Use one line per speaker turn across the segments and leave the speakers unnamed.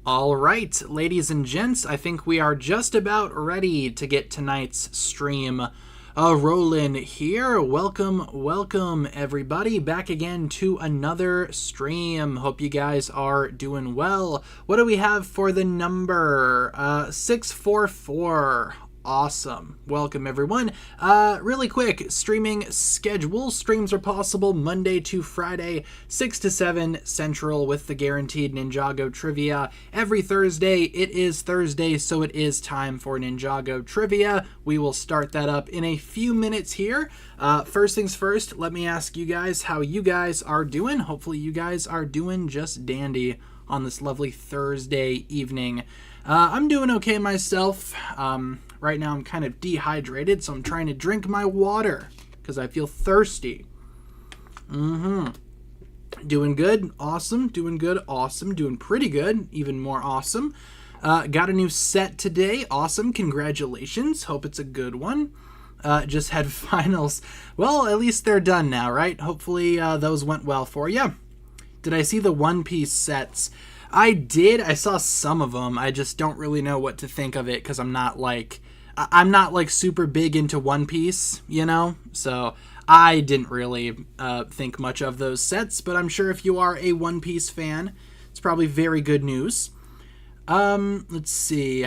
All right, ladies and gents, I think we are just about ready to get tonight's stream rolling here. Welcome, everybody, back again to another stream. Hope you guys are doing well. What do we have for the number? 644. Awesome. Welcome, everyone. Really quick, streaming schedule. Streams are possible Monday to Friday, 6 to 7 Central with the guaranteed Ninjago trivia. Every Thursday, it is Thursday, so it is time for Ninjago trivia. We will start that up in a few minutes here. First things first, let me ask you guys how you guys are doing. Hopefully you guys are doing just dandy on this lovely Thursday evening. I'm doing okay myself. Right now I'm kind of dehydrated, so I'm trying to drink my water because I feel thirsty. Doing good, awesome. Doing good, awesome. Doing pretty good, even more awesome. Got a new set today, awesome. Congratulations. Hope it's a good one. Just had finals. Well, at least they're done now, right? Hopefully those went well for you. Did I see the One Piece sets? I did. I saw some of them. I just don't really know what to think of it because I'm not like super big into One Piece, you know? So I didn't really think much of those sets, but I'm sure if you are a One Piece fan, it's probably very good news. Let's see.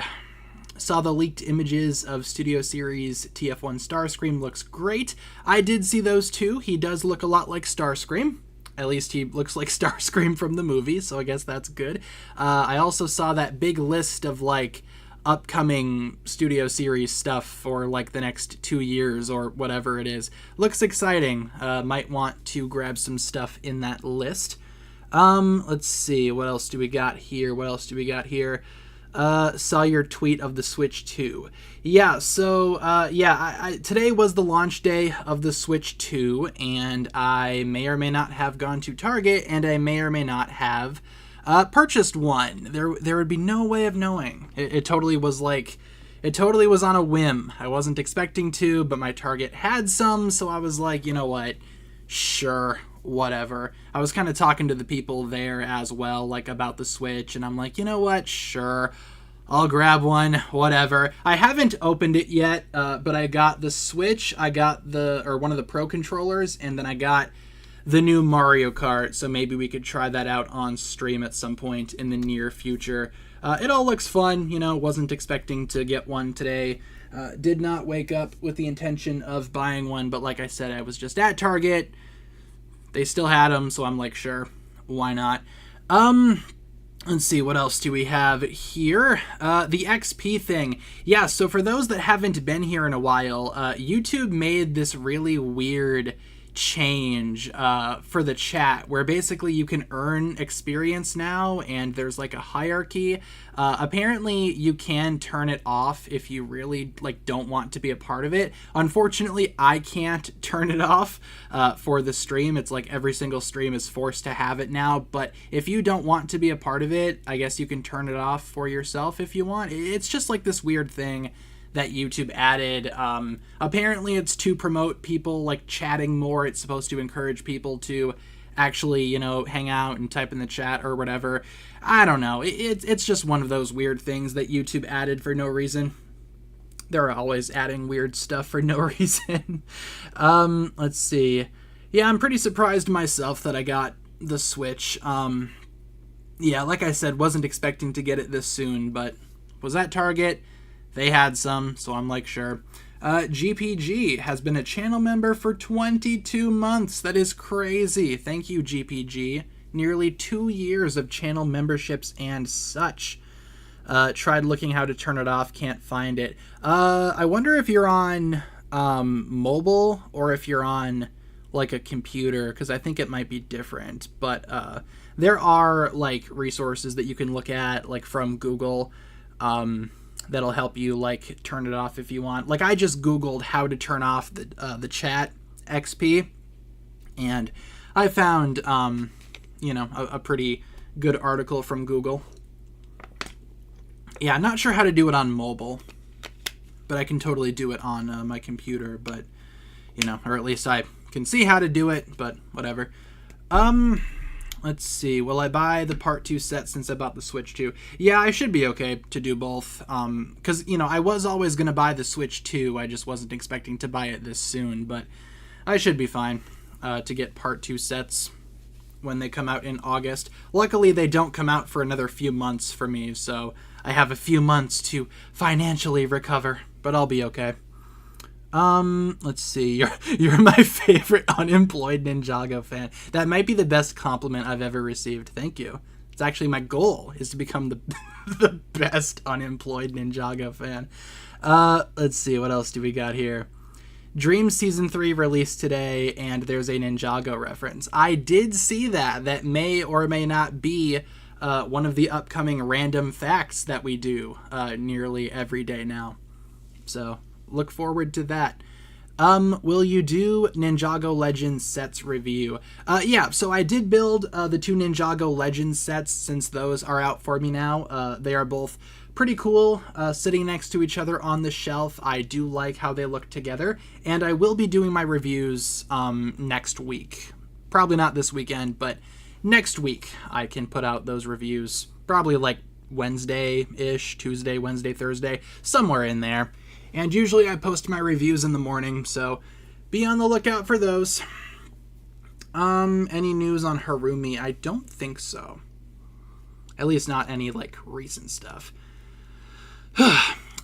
Saw the leaked images of Studio Series TF1 Starscream. Looks great. I did see those too. He does look a lot like Starscream. At least he looks like Starscream from the movie, so I guess that's good. I also saw that big list of, like, upcoming Studio Series stuff for, like, the next 2 years or whatever it is. Looks exciting. Might want to grab some stuff in that list. Let's see. What else do we got here? Saw your tweet of the Switch 2. Yeah, so, today was the launch day of the Switch 2, and I may or may not have gone to Target, and I may or may not have purchased one. There would be no way of knowing. It totally was on a whim. I wasn't expecting to, but my Target had some, so I was like, you know what, sure, whatever. I was kind of talking to the people there as well, like, about the Switch, and I'm like, you know what, sure, I'll grab one, whatever. I haven't opened it yet, but I got the Switch, I got one of the Pro controllers, and then I got the new Mario Kart, so maybe we could try that out on stream at some point in the near future. It all looks fun, you know, wasn't expecting to get one today. Did not wake up with the intention of buying one, but like I said, I was just at Target. They still had them, so I'm like, sure, why not? Let's see, what else do we have here? The XP thing. Yeah, so for those that haven't been here in a while, YouTube made this really weird change for the chat where basically you can earn experience now, and there's like a hierarchy. Apparently you can turn it off if you really don't want to be a part of it. Unfortunately, I can't turn it off for the stream. It's like every single stream is forced to have it now, but if you don't want to be a part of it, I guess you can turn it off for yourself if you want. It's just like this weird thing that YouTube added. Apparently it's to promote people like chatting more. It's supposed to encourage people to actually, you know, hang out and type in the chat or whatever. I don't know. It's just one of those weird things that YouTube added for no reason. They're always adding weird stuff for no reason. Let's see. Yeah, I'm pretty surprised myself that I got the Switch. Yeah, like I said, wasn't expecting to get it this soon, but was at Target. They had some, so I'm like, sure. GPG has been a channel member for 22 months. That is crazy. Thank you, GPG. Nearly 2 years of channel memberships and such. Tried looking how to turn it off, can't find it. I wonder if you're on mobile or if you're on like a computer, because I think it might be different. But there are like resources that you can look at, like from Google, that'll help you like turn it off if you want. Like I just Googled how to turn off the chat XP, and I found you know, a pretty good article from Google. Yeah, I'm not sure how to do it on mobile, but I can totally do it on my computer. But you know, or at least I can see how to do it. But whatever. Let's see. Will I buy the Part 2 set since I bought the Switch 2? Yeah, I should be okay to do both. Because, I was always going to buy the Switch 2. I just wasn't expecting to buy it this soon. But I should be fine to get Part 2 sets when they come out in August. Luckily, they don't come out for another few months for me. So I have a few months to financially recover. But I'll be okay. Let's see. You're my favorite unemployed Ninjago fan. That might be the best compliment I've ever received. Thank you. It's actually my goal is to become the the best unemployed Ninjago fan. Let's see. What else do we got here? Dream Season 3 released today, and there's a Ninjago reference. I did see that. That may or may not be one of the upcoming random facts that we do nearly every day now. So look forward to that. Will you do Ninjago Legends sets review? Yeah, so I did build the 2 Ninjago Legends sets since those are out for me now. They are both pretty cool, sitting next to each other on the shelf. I do like how they look together, and I will be doing my reviews next week. Probably not this weekend, but next week I can put out those reviews. Probably like Wednesday-ish, Tuesday, Wednesday, Thursday, somewhere in there. And usually I post my reviews in the morning, so be on the lookout for those. Any news on Harumi? I don't think so. At least not any, recent stuff.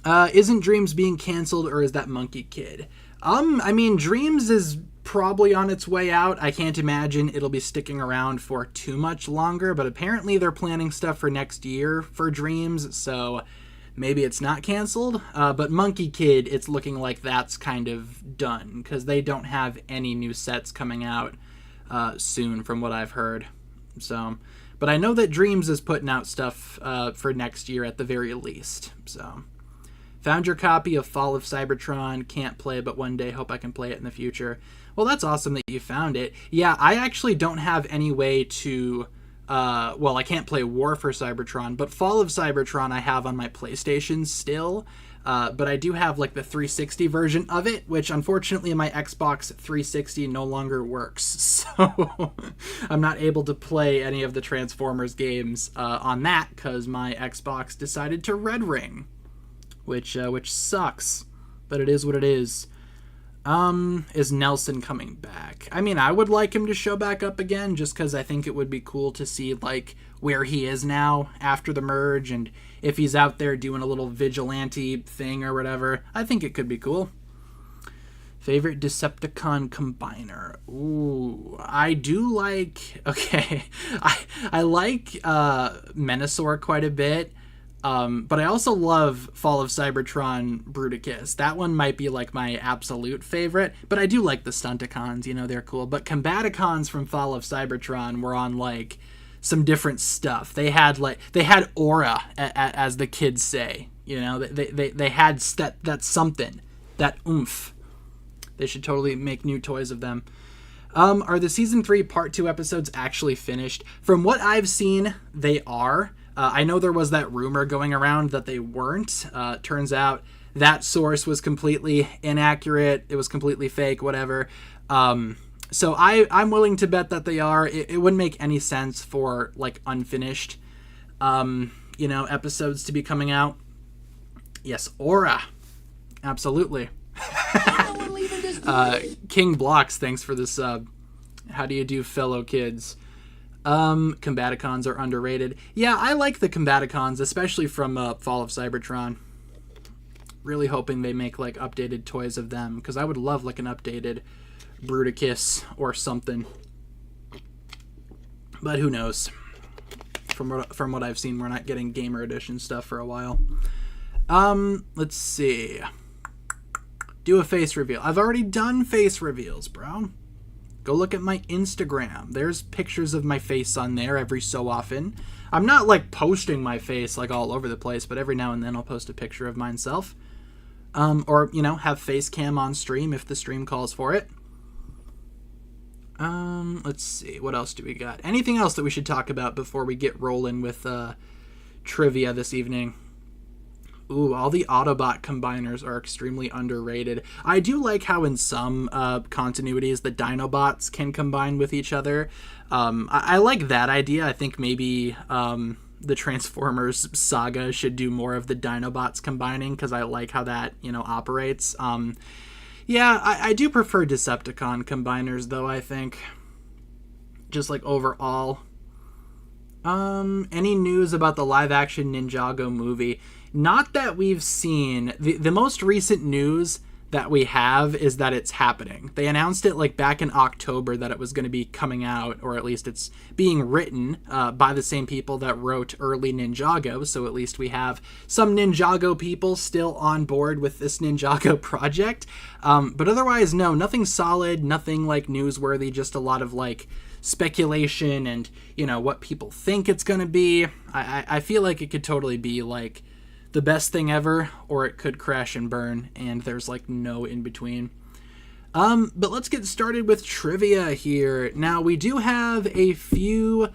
Isn't Dreams being canceled, or is that Monkey Kid? Dreams is probably on its way out. I can't imagine it'll be sticking around for too much longer, but apparently they're planning stuff for next year for Dreams, so maybe it's not canceled. But Monkey Kid, it's looking like that's kind of done, because they don't have any new sets coming out soon, from what I've heard. So, but I know that Dreams is putting out stuff for next year at the very least. So, found your copy of Fall of Cybertron. Can't play, but one day hope I can play it in the future. Well, that's awesome that you found it. Yeah, I actually don't have any way to... I can't play War for Cybertron, but Fall of Cybertron I have on my PlayStation still. But I do have the 360 version of it, which unfortunately my Xbox 360 no longer works. So I'm not able to play any of the Transformers games on that because my Xbox decided to red ring, which sucks, but it is what it is. Is Nelson coming back? I would like him to show back up again just because I think it would be cool to see where he is now after the merge, and if he's out there doing a little vigilante thing or whatever. I think it could be cool. Favorite Decepticon combiner? Ooh, I do like... Okay, I like Menasor quite a bit. But I also love Fall of Cybertron Bruticus. That one might be my absolute favorite, but I do like the Stunticons, they're cool. But Combaticons from Fall of Cybertron were on some different stuff. They had aura, as the kids say. They had that something, that oomph. They should totally make new toys of them. Are the Season 3 Part 2 episodes actually finished? From what I've seen, they are. I know there was that rumor going around that they weren't. Turns out that source was completely inaccurate. It was completely fake, whatever. So I'm willing to bet that they are. It wouldn't make any sense for unfinished, episodes to be coming out. Yes, Aura. Absolutely. King Blocks, thanks for this. How do you do, fellow kids? Combaticons are underrated. Yeah, I like the Combaticons, especially from Fall of Cybertron. Really hoping they make updated toys of them, because I would love an updated Bruticus or something. But who knows? From what I've seen, we're not getting Gamer Edition stuff for a while. Let's see. Do a face reveal. I've already done face reveals, bro. Go look at my Instagram. There's pictures of my face on there every so often. I'm not posting my face all over the place, but every now and then I'll post a picture of myself. Or, have face cam on stream if the stream calls for it. Let's see. What else do we got? Anything else that we should talk about before we get rolling with trivia this evening? Ooh, all the Autobot combiners are extremely underrated. I do like how in some continuities the Dinobots can combine with each other. I like that idea. I think maybe the Transformers saga should do more of the Dinobots combining, because I like how that, operates. Yeah, I do prefer Decepticon combiners, though, I think. Just like overall. Any news about the live-action Ninjago movie? Not that we've seen. The most recent news that we have is that it's happening. They announced it like back in October that it was going to be coming out, or at least it's being written by the same people that wrote early Ninjago, so at least we have some Ninjago people still on board with this Ninjago project. But otherwise, no, nothing solid, nothing like newsworthy, just a lot of like speculation and, what people think it's going to be. I feel like it could totally be like the best thing ever, or it could crash and burn, and there's like no in between. But let's get started with trivia here. Now, we do have a few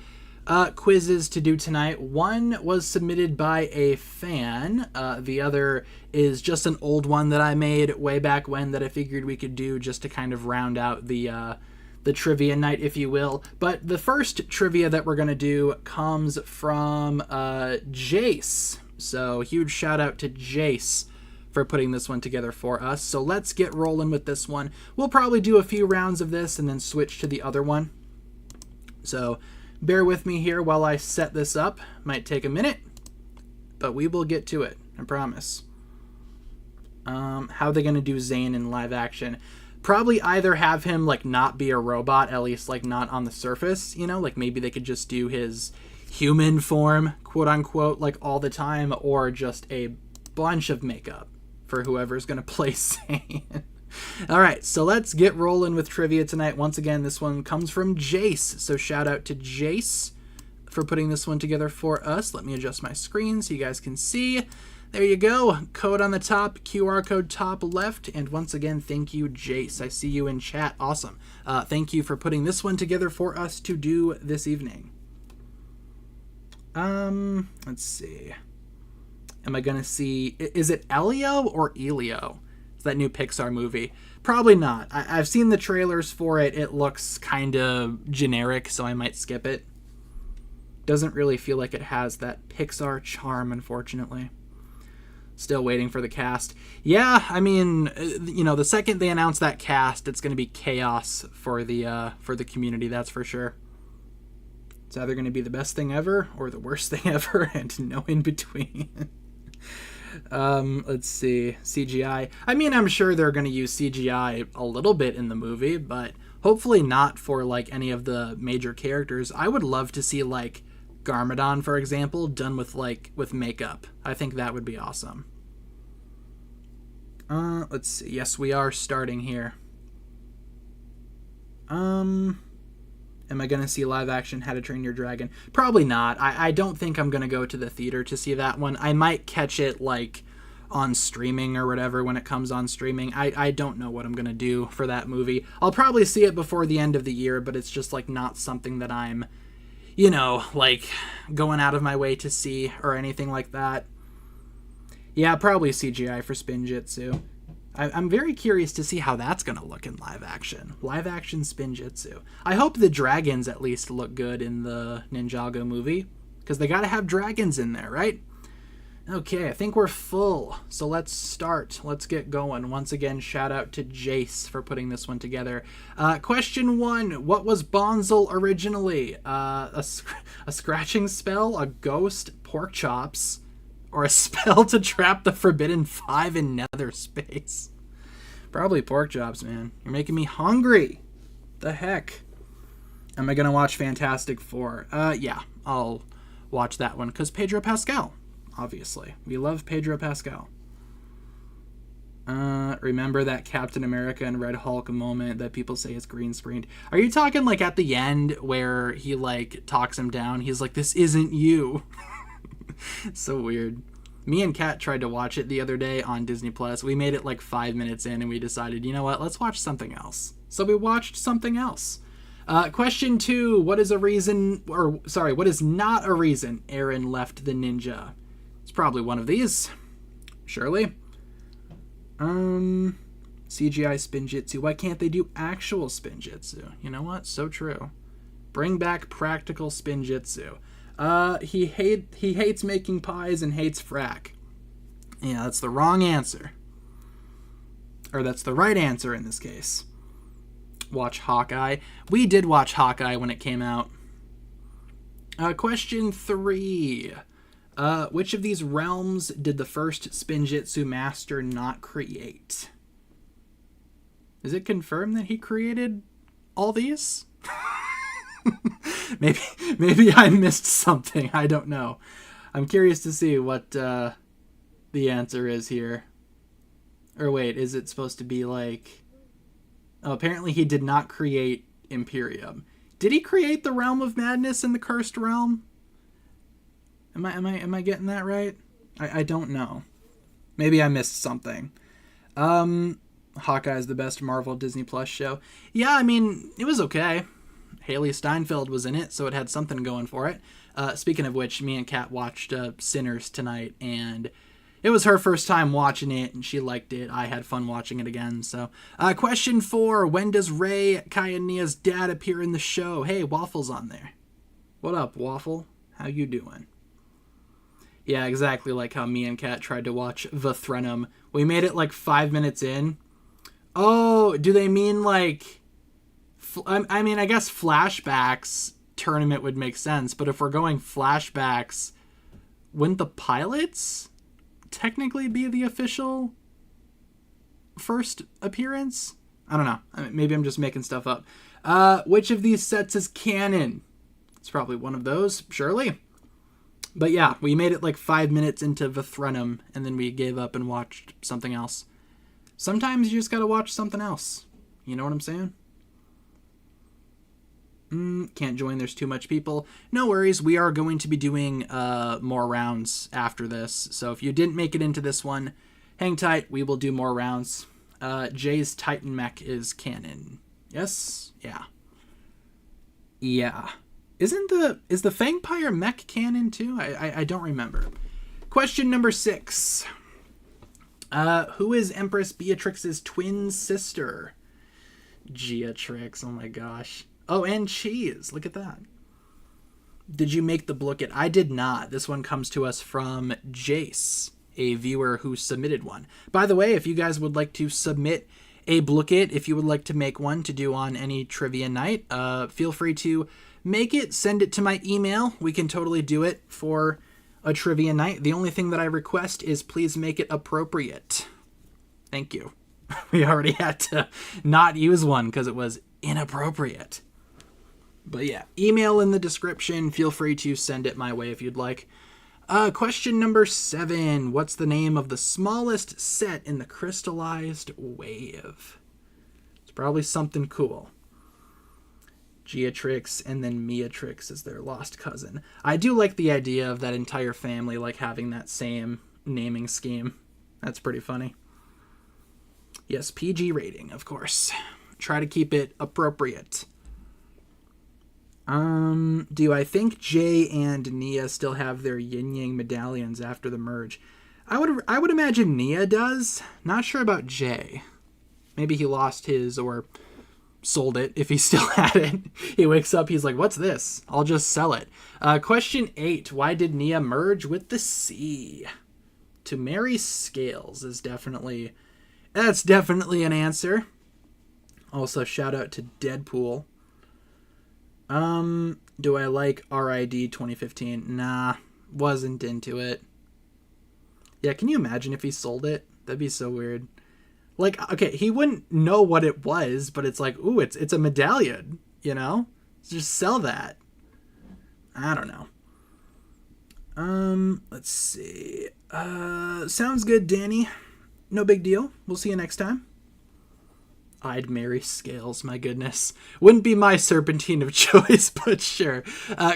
quizzes to do tonight. One was submitted by a fan. The other is just an old one that I made way back when that I figured we could do just to kind of round out the trivia night, if you will. But the first trivia that we're going to do comes from Jace. So huge shout out to Jace for putting this one together for us. So let's get rolling with this one. We'll probably do a few rounds of this and then switch to the other one. So bear with me here while I set this up. Might take a minute, but we will get to it, I promise. How are they going to do Zane in live action? Probably either have him like not be a robot, at least like not on the surface, like maybe they could just do his human form, quote unquote, like all the time, or just a bunch of makeup for whoever's gonna play Zane. All right, so let's get rolling with trivia tonight. Once again, this one comes from Jace, so shout out to Jace for putting this one together for us. Let me adjust my screen so you guys can see. There you go, code on the top, QR code top left, and once again, thank you, Jace. I see you in chat. Awesome. Thank you for putting this one together for us to do this evening. Let's see. Am I gonna see, is it Elio or Elio? It's that new Pixar movie. Probably not. I've seen the trailers for it. It looks kind of generic, so I might skip it. Doesn't really feel like it has that Pixar charm, unfortunately. Still waiting for the cast. Yeah, I mean, the second they announce that cast, it's gonna be chaos for the community, that's for sure. It's either going to be the best thing ever or the worst thing ever, and no in between. Let's see. CGI. I mean, I'm sure they're going to use CGI a little bit in the movie, but hopefully not for, like, any of the major characters. I would love to see, like, Garmadon, for example, done with, like, with makeup. I think that would be awesome. Let's see. Yes, we are starting here. Am I going to see live action How to Train Your Dragon? Probably not. I don't think I'm going to go to the theater to see that one. I might catch it like on streaming or whatever when it comes on streaming. I don't know what I'm going to do for that movie. I'll probably see it before the end of the year, but it's just like not something that I'm, like going out of my way to see or anything like that. Yeah, probably CGI for Spinjitzu. I'm very curious to see how that's going to look in live action. Live action Spinjitzu. I hope the dragons at least look good in the Ninjago movie, because they got to have dragons in there, right? Okay, I think we're full, so let's start. Let's get going. Once again, shout out to Jace for putting this one together. Question 1, what was Bonzel originally? A scratching spell, a ghost, pork chops, or a spell to trap the Forbidden Five in nether space? Probably pork chops, man. You're making me hungry. The heck? Am I going to watch Fantastic Four? Yeah, I'll watch that one, because Pedro Pascal, obviously. We love Pedro Pascal. Remember that Captain America and Red Hulk moment that people say is green screened? Are you talking like at the end where he like talks him down? He's like, this isn't you. So weird. Me and Kat tried to watch it the other day on Disney Plus. We made it like 5 minutes in and we decided, you know what, let's watch something else. So we watched something else. Question 2, what is not a reason Aaron left the ninja? It's probably one of these. Surely. CGI Spinjitzu. Why can't they do actual Spinjitzu? You know what? So true. Bring back practical Spinjitzu. He hates making pies and hates frack. Yeah, that's the wrong answer. Or that's the right answer in this case. Watch Hawkeye. We did watch Hawkeye when it came out. Question 3. Which of these realms did the first Spinjitzu master not create? Is it confirmed that he created all these? Maybe I missed something. I don't know. I'm curious to see what the answer is here. Or wait, is it supposed to be like... Oh, apparently he did not create Imperium. Did he create the Realm of Madness and the Cursed Realm? Am I getting that right? I don't know. Maybe I missed something. Hawkeye's the best Marvel Disney Plus show. Yeah, I mean, it was okay. Haley Steinfeld was in it, so it had something going for it. Speaking of which, me and Kat watched Sinners tonight, and it was her first time watching it, and she liked it. I had fun watching it again. So, question 4. When does Rey, Kai, and Nia's dad appear in the show? Hey, Waffle's on there. What up, Waffle? How you doing? Yeah, exactly like how me and Kat tried to watch The Threnum. We made it like 5 minutes in. Oh, do they mean like... I mean, I guess flashbacks tournament would make sense, but if we're going flashbacks, wouldn't the pilots technically be the official first appearance? I don't know. Maybe I'm just making stuff up. Which of these sets is canon? It's probably one of those, surely. But yeah, we made it like 5 minutes into the Threnum, and then we gave up and watched something else. Sometimes you just gotta watch something else. You know what I'm saying? Can't join, there's too much people. No worries, we are going to be doing more rounds after this. So if you didn't make it into this one, hang tight, we will do more rounds. Jay's Titan mech is canon. Yes? Yeah. Yeah. Is the Fangpire mech canon too? I don't remember. Question number 6. Who is Empress Beatrix's twin sister? Geatrix, oh my gosh. Oh, and cheese. Look at that. Did you make the Blooket? I did not. This one comes to us from Jace, a viewer who submitted one. By the way, if you guys would like to submit a Blooket, if you would like to make one to do on any trivia night, feel free to make it. Send it to my email. We can totally do it for a trivia night. The only thing that I request is please make it appropriate. Thank you. We already had to not use one because it was inappropriate. But yeah, email in the description. Feel free to send it my way if you'd like. Question number 7. What's the name of the smallest set in the crystallized wave? It's probably something cool. Geatrix and then Meatrix is their lost cousin. I do like the idea of that entire family like having that same naming scheme. That's pretty funny. Yes, PG rating, of course. Try to keep it appropriate. Do I think Jay and Nia still have their yin-yang medallions after the merge? I would imagine Nia does. Not sure about Jay. Maybe he lost his or sold it if he still had it. He wakes up, he's like, what's this? I'll just sell it. Question 8. Why did Nia merge with the sea? To marry Scales is definitely... That's definitely an answer. Also, shout out to Deadpool. Do I like RID 2015? Nah, wasn't into it. Yeah, can you imagine if he sold it? That'd be so weird. Like, okay, he wouldn't know what it was, but it's like, ooh, it's a medallion, you know? Just sell that. I don't know. Let's see. Sounds good, Danny. No big deal. We'll see you next time. I'd marry Scales, my goodness. Wouldn't be my serpentine of choice, but sure.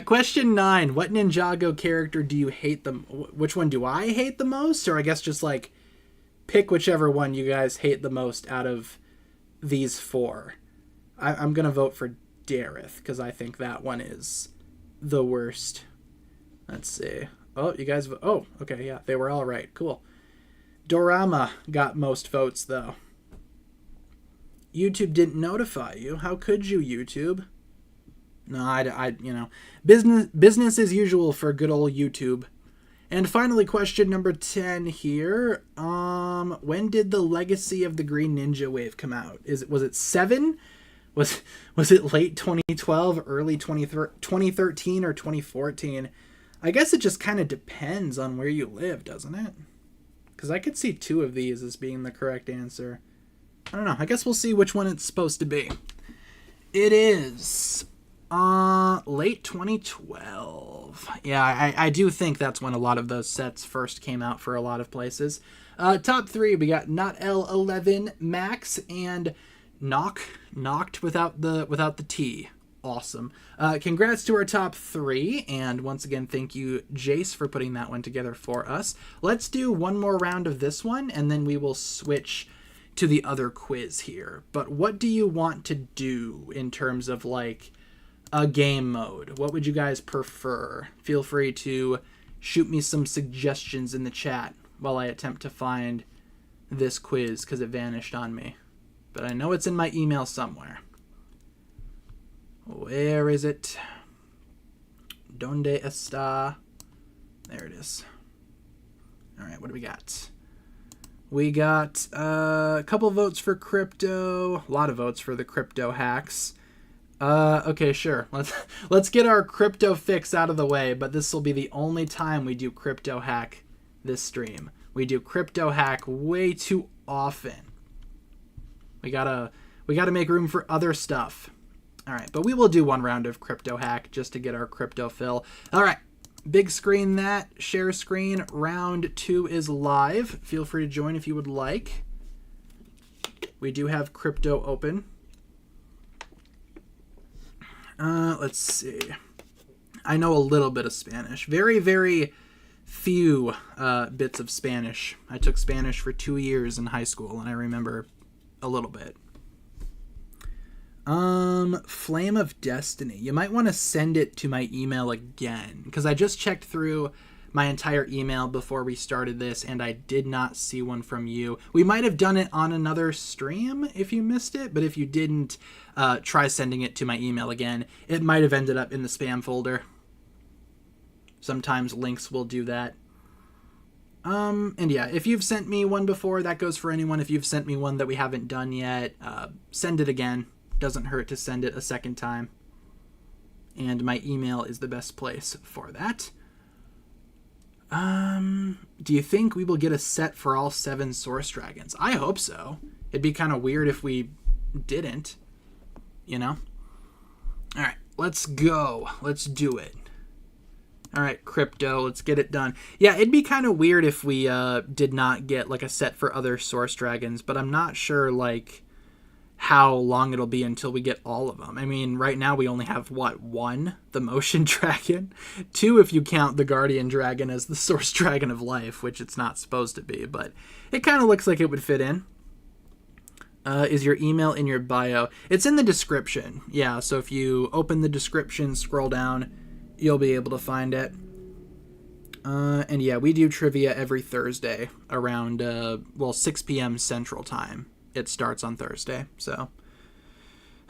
Question 9. What Ninjago character do you hate the... Which one do I hate the most? Or I guess just, like, pick whichever one you guys hate the most out of these 4. I'm going to vote for Dareth, because I think that one is the worst. Let's see. Oh, you guys... Oh, okay, yeah. They were all right. Cool. Dorama got most votes, though. YouTube didn't notify you. How could you, YouTube? No, you know, business as usual for good old YouTube. And finally, question number 10 here. When did the Legacy of the Green Ninja wave come out? Was it 7? Was it late 2012, early 2013, or 2014? I guess it just kind of depends on where you live, doesn't it? Because I could see 2 of these as being the correct answer. I don't know. I guess we'll see which one it's supposed to be. It is late 2012. Yeah, I do think that's when a lot of those sets first came out for a lot of places. Top 3, we got Not L11, Max, and Knocked without the T. Awesome. Congrats to our top 3, and once again, thank you, Jace, for putting that one together for us. Let's do one more round of this one, and then we will switch to the other quiz here. But what do you want to do in terms of, like, a game mode? What would you guys prefer? Feel free to shoot me some suggestions in the chat while I attempt to find this quiz, because it vanished on me. But I know it's in my email somewhere. Where is it? Donde está? There it is. All right, what do we got? We got a couple votes for crypto, a lot of votes for the crypto hacks. Okay, sure. Let's get our crypto fix out of the way, but this will be the only time we do crypto hack this stream. We do crypto hack way too often. We gotta make room for other stuff. All right, but we will do one round of crypto hack just to get our crypto fill. All right, big screen that, share screen. Round 2 is live. Feel free to join if you would like. We do have crypto open. Let's see. I know a little bit of Spanish. Very, very few bits of Spanish. I took Spanish for 2 years in high school, and I remember a little bit. Flame of Destiny. You might want to send it to my email again, because I just checked through my entire email before we started this, and I did not see one from you. We might have done it on another stream if you missed it, but if you didn't, try sending it to my email again. It might have ended up in the spam folder. Sometimes links will do that. And yeah, if you've sent me one before, that goes for anyone. If you've sent me one that we haven't done yet, send it again. Doesn't hurt to send it a second time. And my email is the best place for that. Do you think we will get a set for all 7 Source Dragons? I hope so. It'd be kind of weird if we didn't, you know? All right, let's go. Let's do it. All right, crypto, let's get it done. Yeah, it'd be kind of weird if we did not get like a set for other Source Dragons, but I'm not sure like how long it'll be until we get all of them. I mean, right now we only have, what, 1? The Motion Dragon? 2 if you count the Guardian Dragon as the Source Dragon of Life, which it's not supposed to be, but it kind of looks like it would fit in. Is your email in your bio? It's in the description. Yeah, so if you open the description, scroll down, you'll be able to find it. And yeah, we do trivia every Thursday around, 6 p.m. Central Time. It starts on Thursday, so.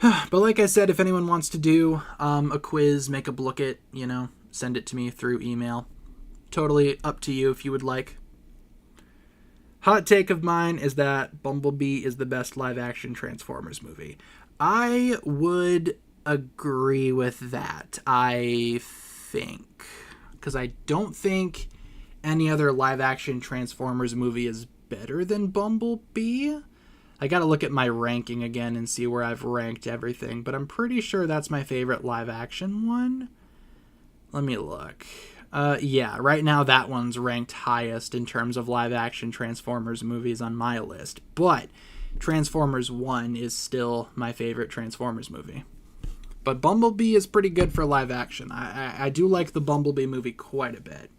But like I said, if anyone wants to do a quiz, make a Blooket, you know, send it to me through email. Totally up to you if you would like. Hot take of mine is that Bumblebee is the best live-action Transformers movie. I would agree with that, I think. Because I don't think any other live-action Transformers movie is better than Bumblebee. I gotta look at my ranking again and see where I've ranked everything, but I'm pretty sure that's my favorite live-action one. Let me look. Yeah, right now that one's ranked highest in terms of live-action Transformers movies on my list, but Transformers 1 is still my favorite Transformers movie. But Bumblebee is pretty good for live-action. I do like the Bumblebee movie quite a bit.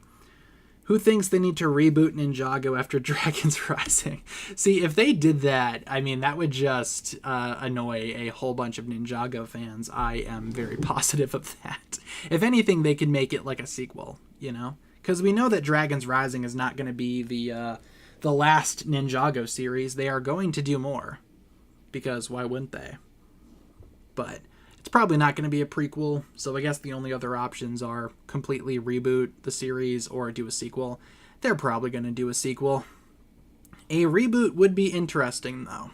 Who thinks they need to reboot Ninjago after Dragons Rising? See, if they did that, I mean, that would just annoy a whole bunch of Ninjago fans. I am very positive of that. If anything, they could make it like a sequel, you know? Because we know that Dragons Rising is not going to be the the last Ninjago series, they are going to do more. Because why wouldn't they? But it's probably not going to be a prequel, so I guess the only other options are completely reboot the series or do a sequel. They're probably going to do a sequel. A reboot would be interesting, though.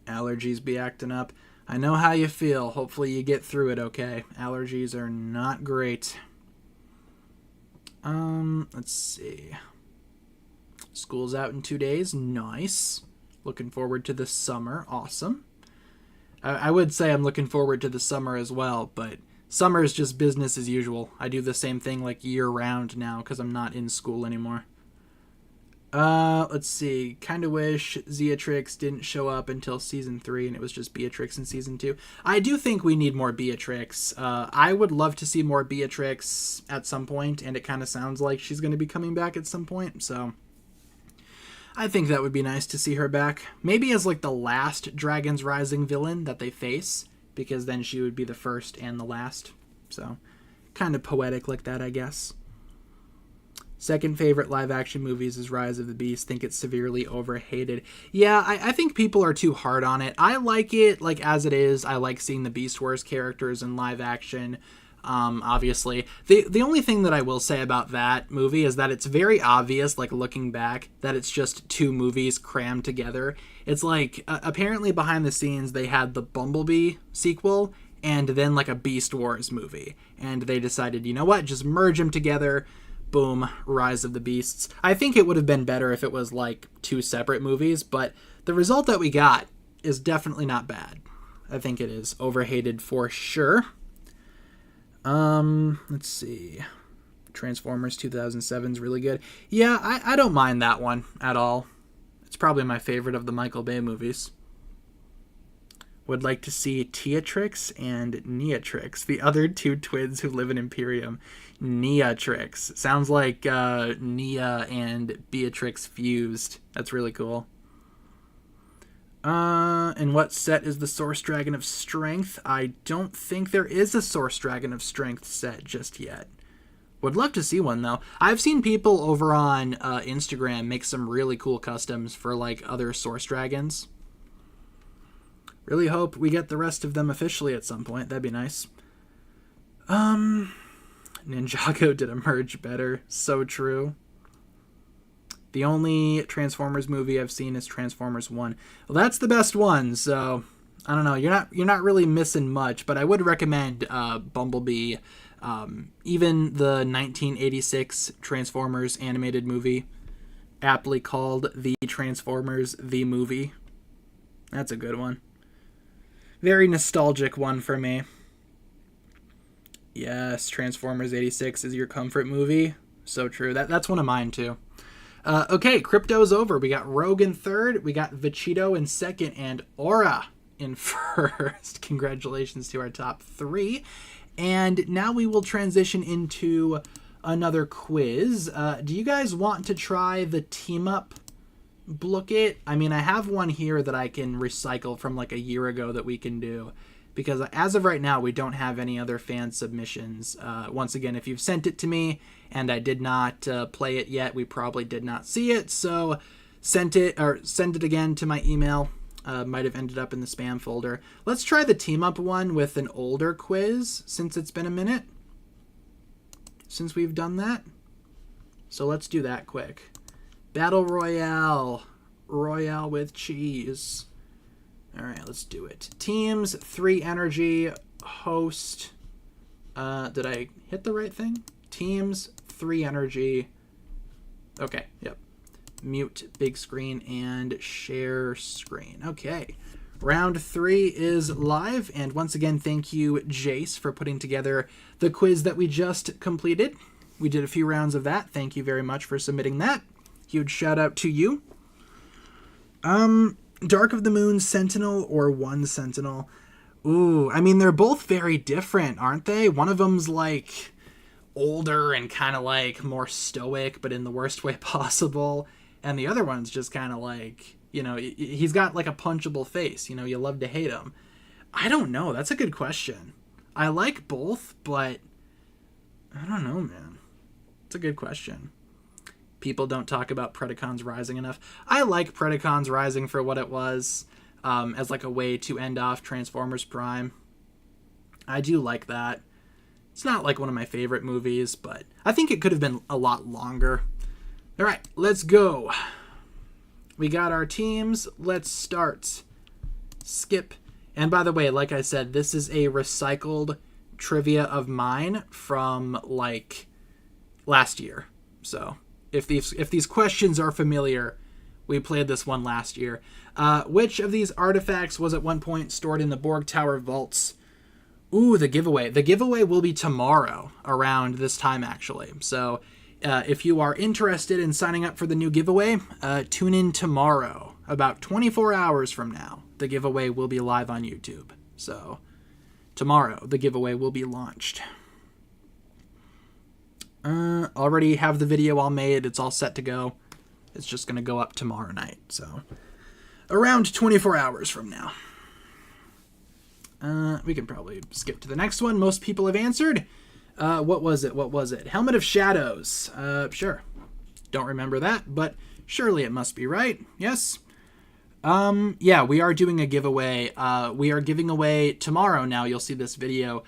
Allergies be acting up. I know how you feel. Hopefully you get through it okay. Allergies are not great. Let's see. School's out in 2 days. Nice. Looking forward to the summer. Awesome. I would say I'm looking forward to the summer as well, but summer is just business as usual. I do the same thing like year-round now because I'm not in school anymore. Let's see. Kinda wish Zeatrix didn't show up until season 3 and it was just Beatrix in season 2. I do think we need more Beatrix. I would love to see more Beatrix at some point, and it kind of sounds like she's going to be coming back at some point, so I think that would be nice to see her back. Maybe as like the last Dragon's Rising villain that they face, because then she would be the first and the last. So, kind of poetic like that, I guess. Second favorite live-action movies is Rise of the Beast. Think it's severely overhated. Yeah, I think people are too hard on it. I like it like as it is. I like seeing the Beast Wars characters in live action. Obviously. The only thing that I will say about that movie is that it's very obvious, like looking back, that it's just two movies crammed together. It's like, apparently behind the scenes they had the Bumblebee sequel and then like a Beast Wars movie. And they decided, you know what, just merge them together. Boom, Rise of the Beasts. I think it would have been better if it was like two separate movies, but the result that we got is definitely not bad. I think it is overhated for sure. Let's see. Transformers 2007 is really good. Yeah, I don't mind that one at all. It's probably my favorite of the Michael Bay movies. Would like to see Teatrix and Neatrix, the other two twins who live in Imperium. Neatrix. Sounds like Nia and Beatrix fused. That's really cool. And what set is the Source Dragon of Strength? I don't think there is a Source Dragon of Strength set just yet. Would love to see one, though. I've seen people over on Instagram make some really cool customs for, like, other Source Dragons. Really hope we get the rest of them officially at some point. That'd be nice. Ninjago did emerge better. So true. The only Transformers movie I've seen is Transformers 1. Well, that's the best one, so I don't know. You're not really missing much, but I would recommend Bumblebee. Even the 1986 Transformers animated movie, aptly called The Transformers the Movie. That's a good one. Very nostalgic one for me. Yes, Transformers 86 is your comfort movie. So true. That's one of mine, too. Okay, Crypto's over. We got Rogue in third, we got Vachito in second, and Aura in first. Congratulations to our top three. And now we will transition into another quiz. Do you guys want to try the Team Up Blooket? I mean, I have one here that I can recycle from like a year ago that we can do. Because as of right now, we don't have any other fan submissions. Once again, if you've sent it to me and I did not play it yet, we probably did not see it. So send it again to my email. Might have ended up in the spam folder. Let's try the Team Up one with an older quiz since it's been a minute since we've done that. So let's do that quick. Battle Royale. Royale with cheese. All right, let's do it. Teams, 3 energy, host. Did I hit the right thing? Teams, 3 energy. Okay, yep. Mute big screen and share screen. Okay. Round 3 is live. And once again, thank you, Jace, for putting together the quiz that we just completed. We did a few rounds of that. Thank you very much for submitting that. Huge shout out to you. Dark of the Moon Sentinel or One Sentinel? Ooh, I mean, they're both very different, aren't they? One of them's like older and kind of like more stoic, but in the worst way possible. And the other one's just kind of like, you know, he's got like a punchable face. You know, you love to hate him. I don't know. That's a good question. I like both, but I don't know, man. It's a good question. people don't talk about Predacons Rising enough. I like Predacons Rising for what it was, as like a way to end off Transformers Prime. I do like that. It's not like one of my favorite movies, but I think it could have been a lot longer. All right, let's go. We got our teams. Let's start. Skip. And by the way, like I said, this is a recycled trivia of mine from like last year. So if these questions are familiar, we played this one last year. Which of these artifacts was at one point stored in the Borg Tower vaults? Ooh, the giveaway. The giveaway will be tomorrow around this time, actually. So if you are interested in signing up for the new giveaway, tune in tomorrow, about 24 hours from now. The giveaway will be live on YouTube. So tomorrow, the giveaway will be launched. Already have the video all made. It's all set to go. It's just going to go up tomorrow night. So around 24 hours from now. We can probably skip to the next one. Most people have answered. What was it? Helmet of Shadows. Sure. Don't remember that, but surely it must be right. Yes. Yeah, we are doing a giveaway. We are giving away tomorrow now. You'll see this video.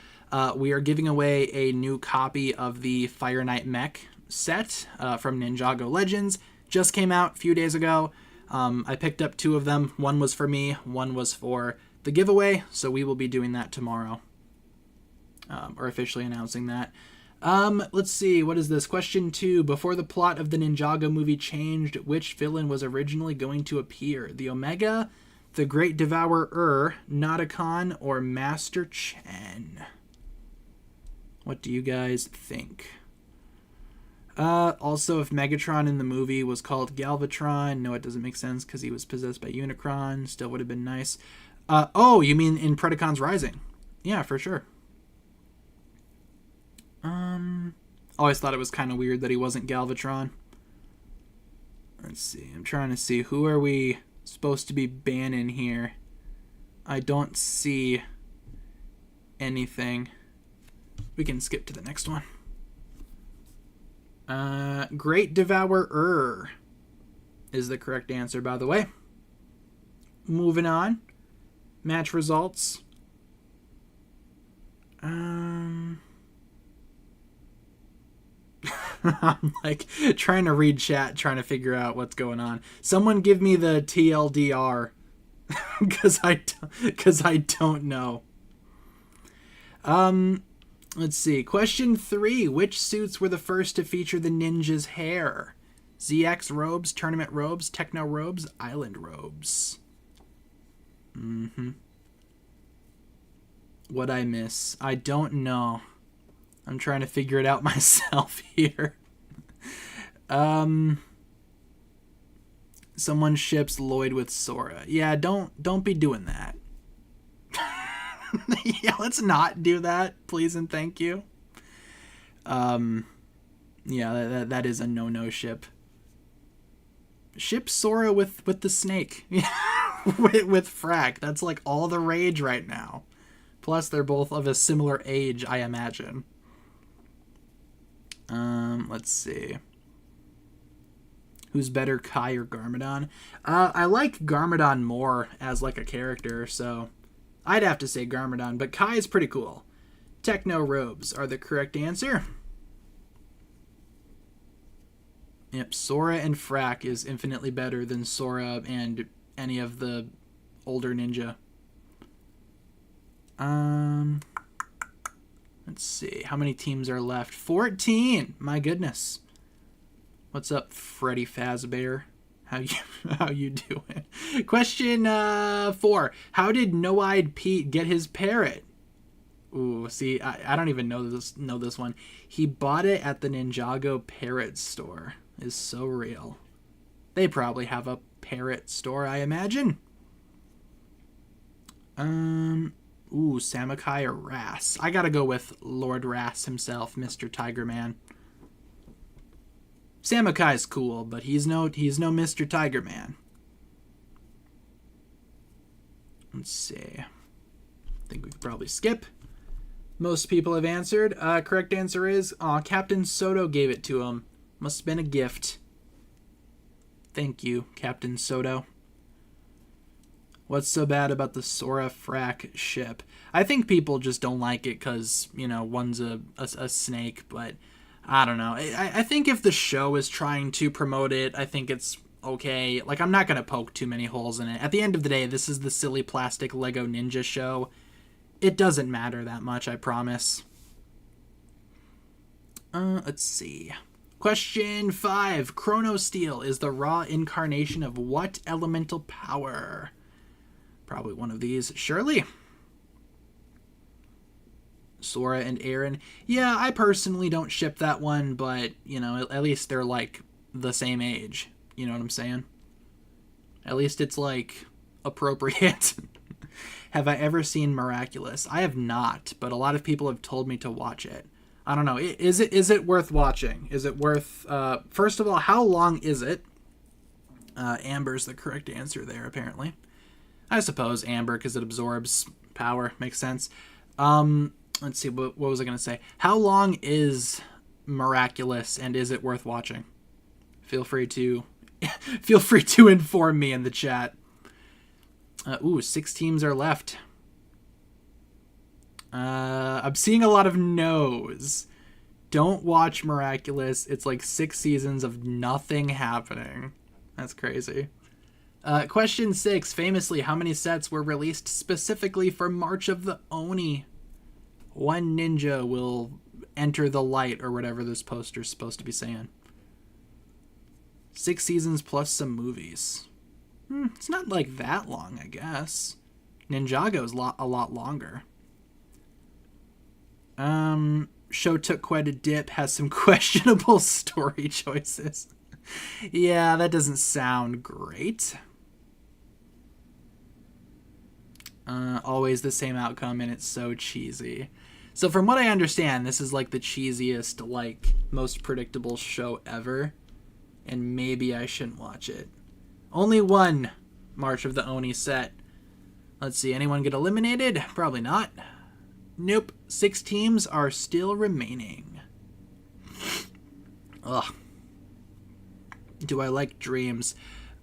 We are giving away a new copy of the Fire Knight Mech set from Ninjago Legends. Just came out a few days ago. I picked up 2 of them. One was for me. One was for the giveaway. So we will be doing that tomorrow. Or officially announcing that. Let's see. What is this? Question 2. Before the plot of the Ninjago movie changed, which villain was originally going to appear? The Omega, the Great Devourer, Nauticon, or Master Chen? What do you guys think? Also, if Megatron in the movie was called Galvatron, no, it doesn't make sense because he was possessed by Unicron. Still would have been nice. Oh, you mean in Predacons Rising? Yeah, for sure. Always thought it was kind of weird that he wasn't Galvatron. Let's see. I'm trying to see. Who are we supposed to be banning here? I don't see anything. We can skip to the next one. Great Devourer is the correct answer, by the way. Moving on. Match results. I'm like trying to read chat, trying to figure out what's going on. Someone give me the TLDR because I don't know. Let's see. Question 3. Which suits were the first to feature the ninja's hair? ZX robes, tournament robes, techno robes, island robes. What'd I miss? I don't know. I'm trying to figure it out myself here. Someone ships Lloyd with Sora. Yeah, don't be doing that. Yeah, let's not do that, please and thank you. Yeah, that is a no ship. Ship Sora with the snake. with Frack. That's like all the rage right now. Plus, they're both of a similar age, I imagine. Let's see. Who's better, Kai or Garmadon? I like Garmadon more as like a character, so I'd have to say Garmadon, but Kai is pretty cool. Techno robes are the correct answer. Yep, Sora and Frack is infinitely better than Sora and any of the older ninja. Let's see. How many teams are left? 14! My goodness. What's up, Freddy Fazbear? How you doing? Question 4. How did No-Eyed Pete get his parrot? Ooh, see, I don't even know this one. He bought it at the Ninjago parrot store. Is so real. They probably have a parrot store, I imagine. Ooh, Samakai or Ras? I gotta go with Lord Ras himself, Mr. Tiger Man. Samakai's cool, but he's no Mr. Tiger Man. Let's see. I think we could probably skip. Most people have answered. Correct answer is, Captain Soto gave it to him. Must have been a gift. Thank you, Captain Soto. What's so bad about the Sora Frack ship? I think people just don't like it because, you know, one's a snake, but I don't know. I think if the show is trying to promote it, I think it's okay. Like, I'm not going to poke too many holes in it. At the end of the day, this is the silly plastic Lego Ninja show. It doesn't matter that much, I promise. Let's see. Question 5. Chronosteel is the raw incarnation of what elemental power? Probably one of these. Surely. Sora and Aaron. Yeah, I personally don't ship that one, but, you know, at least they're, like, the same age. You know what I'm saying? At least it's, like, appropriate. Have I ever seen Miraculous? I have not, but a lot of people have told me to watch it. I don't know. Is it worth watching? Is it worth... first of all, how long is it? Amber's the correct answer there, apparently. I suppose Amber, because it absorbs power. Makes sense. Let's see. What was I going to say? How long is Miraculous, and is it worth watching? Feel free to inform me in the chat. 6 teams are left. I'm seeing a lot of no's. Don't watch Miraculous. It's like 6 seasons of nothing happening. That's crazy. Question 6. Famously, how many sets were released specifically for March of the Oni? One ninja will enter the light, or whatever this poster's supposed to be saying. 6 seasons plus some movies. It's not like that long, I guess. Ninjago's a lot longer. Show took quite a dip, has some questionable story choices. Yeah, that doesn't sound great. Always the same outcome, and it's so cheesy. So from what I understand, this is like the cheesiest, like, most predictable show ever. And maybe I shouldn't watch it. Only one March of the Oni set. Let's see, anyone get eliminated? Probably not. Nope. 6 teams are still remaining. Ugh. Do I like Dreams?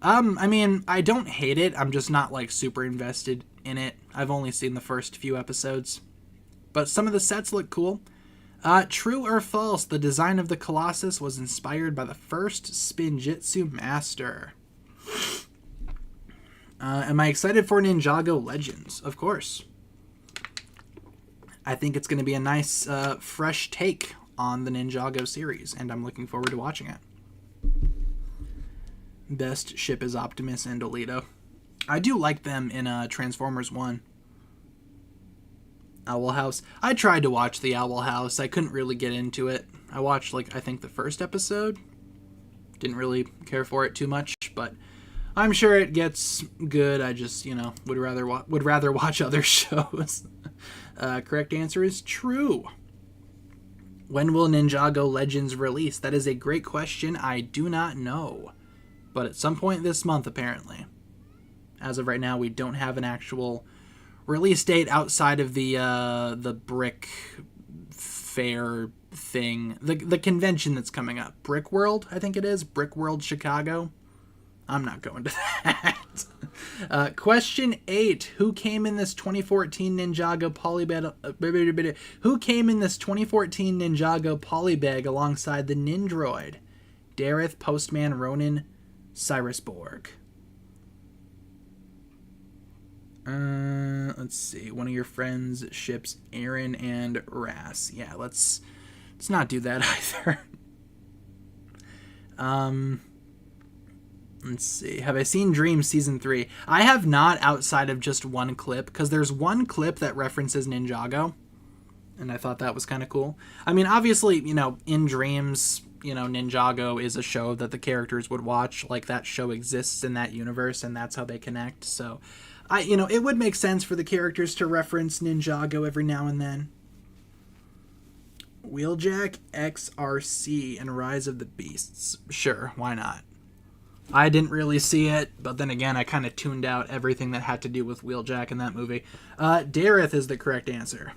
I mean, I don't hate it. I'm just not, like, super invested in it. I've only seen the first few episodes. But some of the sets look cool. True or false, the design of the Colossus was inspired by the first Spinjitzu master. Am I excited for Ninjago Legends? Of course. I think it's going to be a nice, fresh take on the Ninjago series, and I'm looking forward to watching it. Best ship is Optimus and Alito. I do like them in Transformers 1. Owl House. I tried to watch the Owl House. I couldn't really get into it. I watched, like, I think the first episode. Didn't really care for it too much, but I'm sure it gets good. I just, you know, would rather watch other shows. Correct answer is true. When will Ninjago Legends release? That is a great question. I do not know. But at some point this month, apparently. As of right now, we don't have an actual release date outside of the Brick Fair thing. The convention that's coming up. Brick World, I think it is. Brick World Chicago. I'm not going to that. Question 8. Who came in this 2014 Ninjago polybag? Who came in this 2014 Ninjago polybag alongside the Nindroid? Dareth, Postman, Ronin, Cyrusborg. Let's see. One of your friends ships Aaron and Ras. Yeah, let's not do that either. Let's see. Have I seen Dreams Season 3? I have not, outside of just one clip, because there's one clip that references Ninjago, and I thought that was kind of cool. I mean, obviously, you know, in Dreams, you know, Ninjago is a show that the characters would watch. Like, that show exists in that universe, and that's how they connect. So, you know, it would make sense for the characters to reference Ninjago every now and then. Wheeljack, XRC, and Rise of the Beasts. Sure, why not? I didn't really see it, but then again, I kind of tuned out everything that had to do with Wheeljack in that movie. Dareth is the correct answer.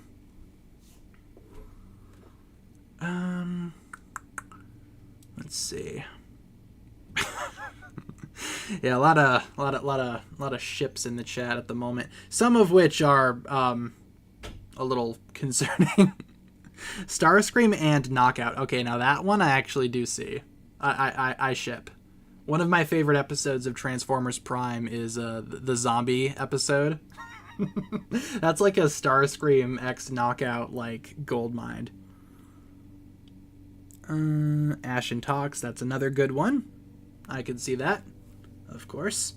Let's see. Yeah, a lot of ships in the chat at the moment. Some of which are a little concerning. Starscream and Knockout. Okay, now that one I actually do see. I ship. One of my favorite episodes of Transformers Prime is the zombie episode. That's like a Starscream X Knockout like gold mine. Ashen Talks, that's another good one. I can see that, of course.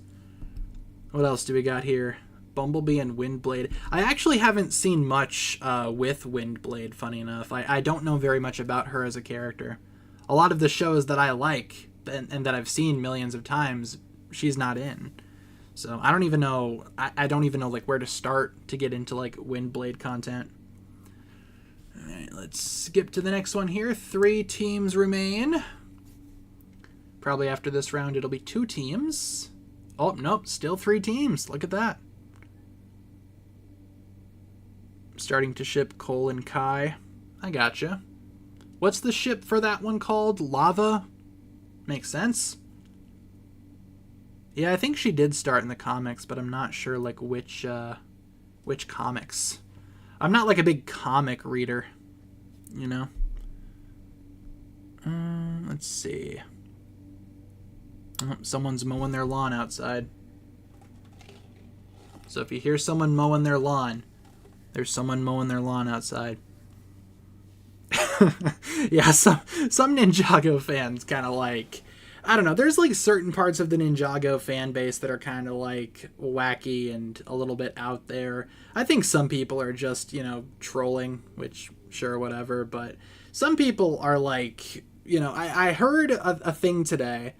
What else do we got here? Bumblebee and Windblade. I actually haven't seen much with Windblade, funny enough. I don't know very much about her as a character. A lot of the shows that I like and that I've seen millions of times, she's not in. So I don't even know, I don't even know like where to start to get into like Windblade content. All right, let's skip to the next one here. 3 teams remain. Probably after this round it'll be 2 teams. Oh, nope, still 3 teams. Look at that. Starting to ship Cole and Kai. I gotcha. What's the ship for that one called? Lava? Makes sense. Yeah, I think she did start in the comics, but I'm not sure like which comics. I'm not like a big comic reader, you know. Let's see. Oh, someone's mowing their lawn outside. So if you hear someone mowing their lawn, there's someone mowing their lawn outside. Yeah, some Ninjago fans kind of like, I don't know, there's like certain parts of the Ninjago fan base that are kind of like wacky and a little bit out there. I think some people are just, you know, trolling, which sure, whatever, but some people are like, you know, I heard a thing today.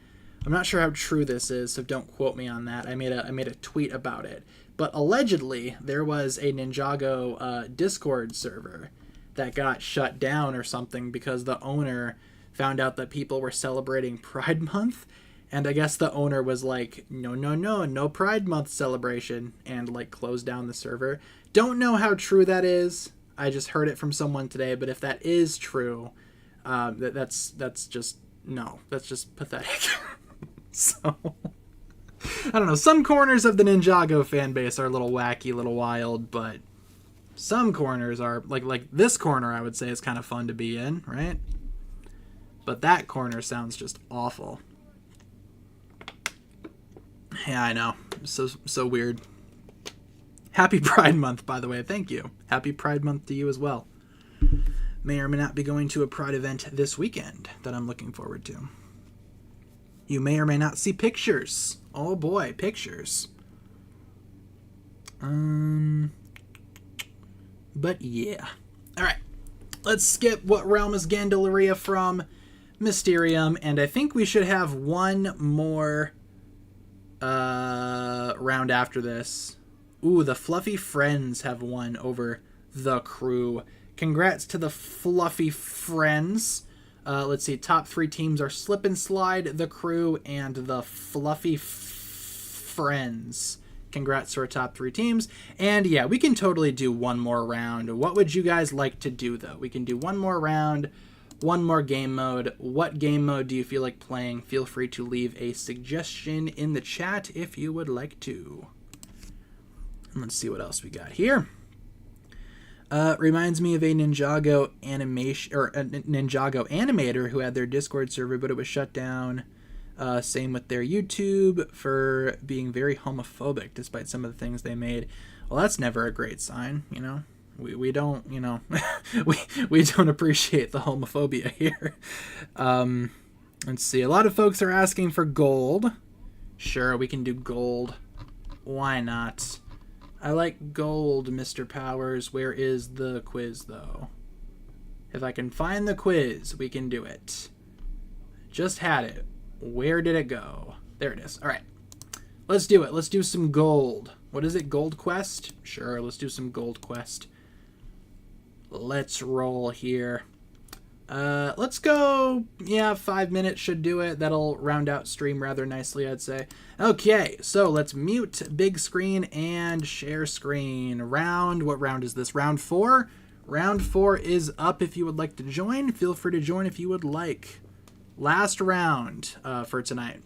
I'm not sure how true this is, so don't quote me on that. I made a tweet about it. But allegedly, there was a Ninjago Discord server that got shut down or something because the owner found out that people were celebrating Pride Month, and I guess the owner was like, no Pride Month celebration, and like closed down the server. Don't know how true that is. I just heard it from someone today, but if that is true, that's just pathetic. So I don't know, some corners of the Ninjago fan base are a little wacky, a little wild, but some corners are like this corner, I would say, is kind of fun to be in, right? But that corner sounds just awful. Yeah, I know. So weird. Happy Pride Month, by the way. Thank you. Happy Pride Month to you as well. May or may not be going to a Pride event this weekend that I'm looking forward to. You may or may not see pictures. Oh boy, pictures. But yeah. Alright. Let's skip What Realm is Gandalaria from Mysterium, and I think we should have one more round after this. Ooh, the Fluffy Friends have won over the Crew. Congrats to the Fluffy Friends. Let's see, top 3 teams are Slip and Slide, the Crew, and the Fluffy Friends. Congrats to our top 3 teams. And yeah, we can totally do one more round. What would you guys like to do, though? We can do one more round, one more game mode. What game mode do you feel like playing? Feel free to leave a suggestion in the chat if you would like to. And let's see what else we got here. Reminds me of a Ninjago animation, or a Ninjago animator who had their Discord server, but it was shut down. Same with their YouTube for being very homophobic, despite some of the things they made. Well, that's never a great sign, you know. We don't, you know, we don't appreciate the homophobia here. Let's see. A lot of folks are asking for gold. Sure, we can do gold. Why not? I like gold, Mr. Powers. Where is the quiz, though? If I can find the quiz, we can do it. Just had it. Where did it go? There it is. All right. Let's do it. Let's do some gold. What is it? Gold Quest? Sure, let's do some Gold Quest. Let's roll here. Let's go, 5 minutes should do it. That'll round out stream rather nicely, I'd say. Okay, so let's mute big screen and share screen. What round is this? Round 4? Round 4 is up if you would like to join. Feel free to join if you would like. Last round for tonight.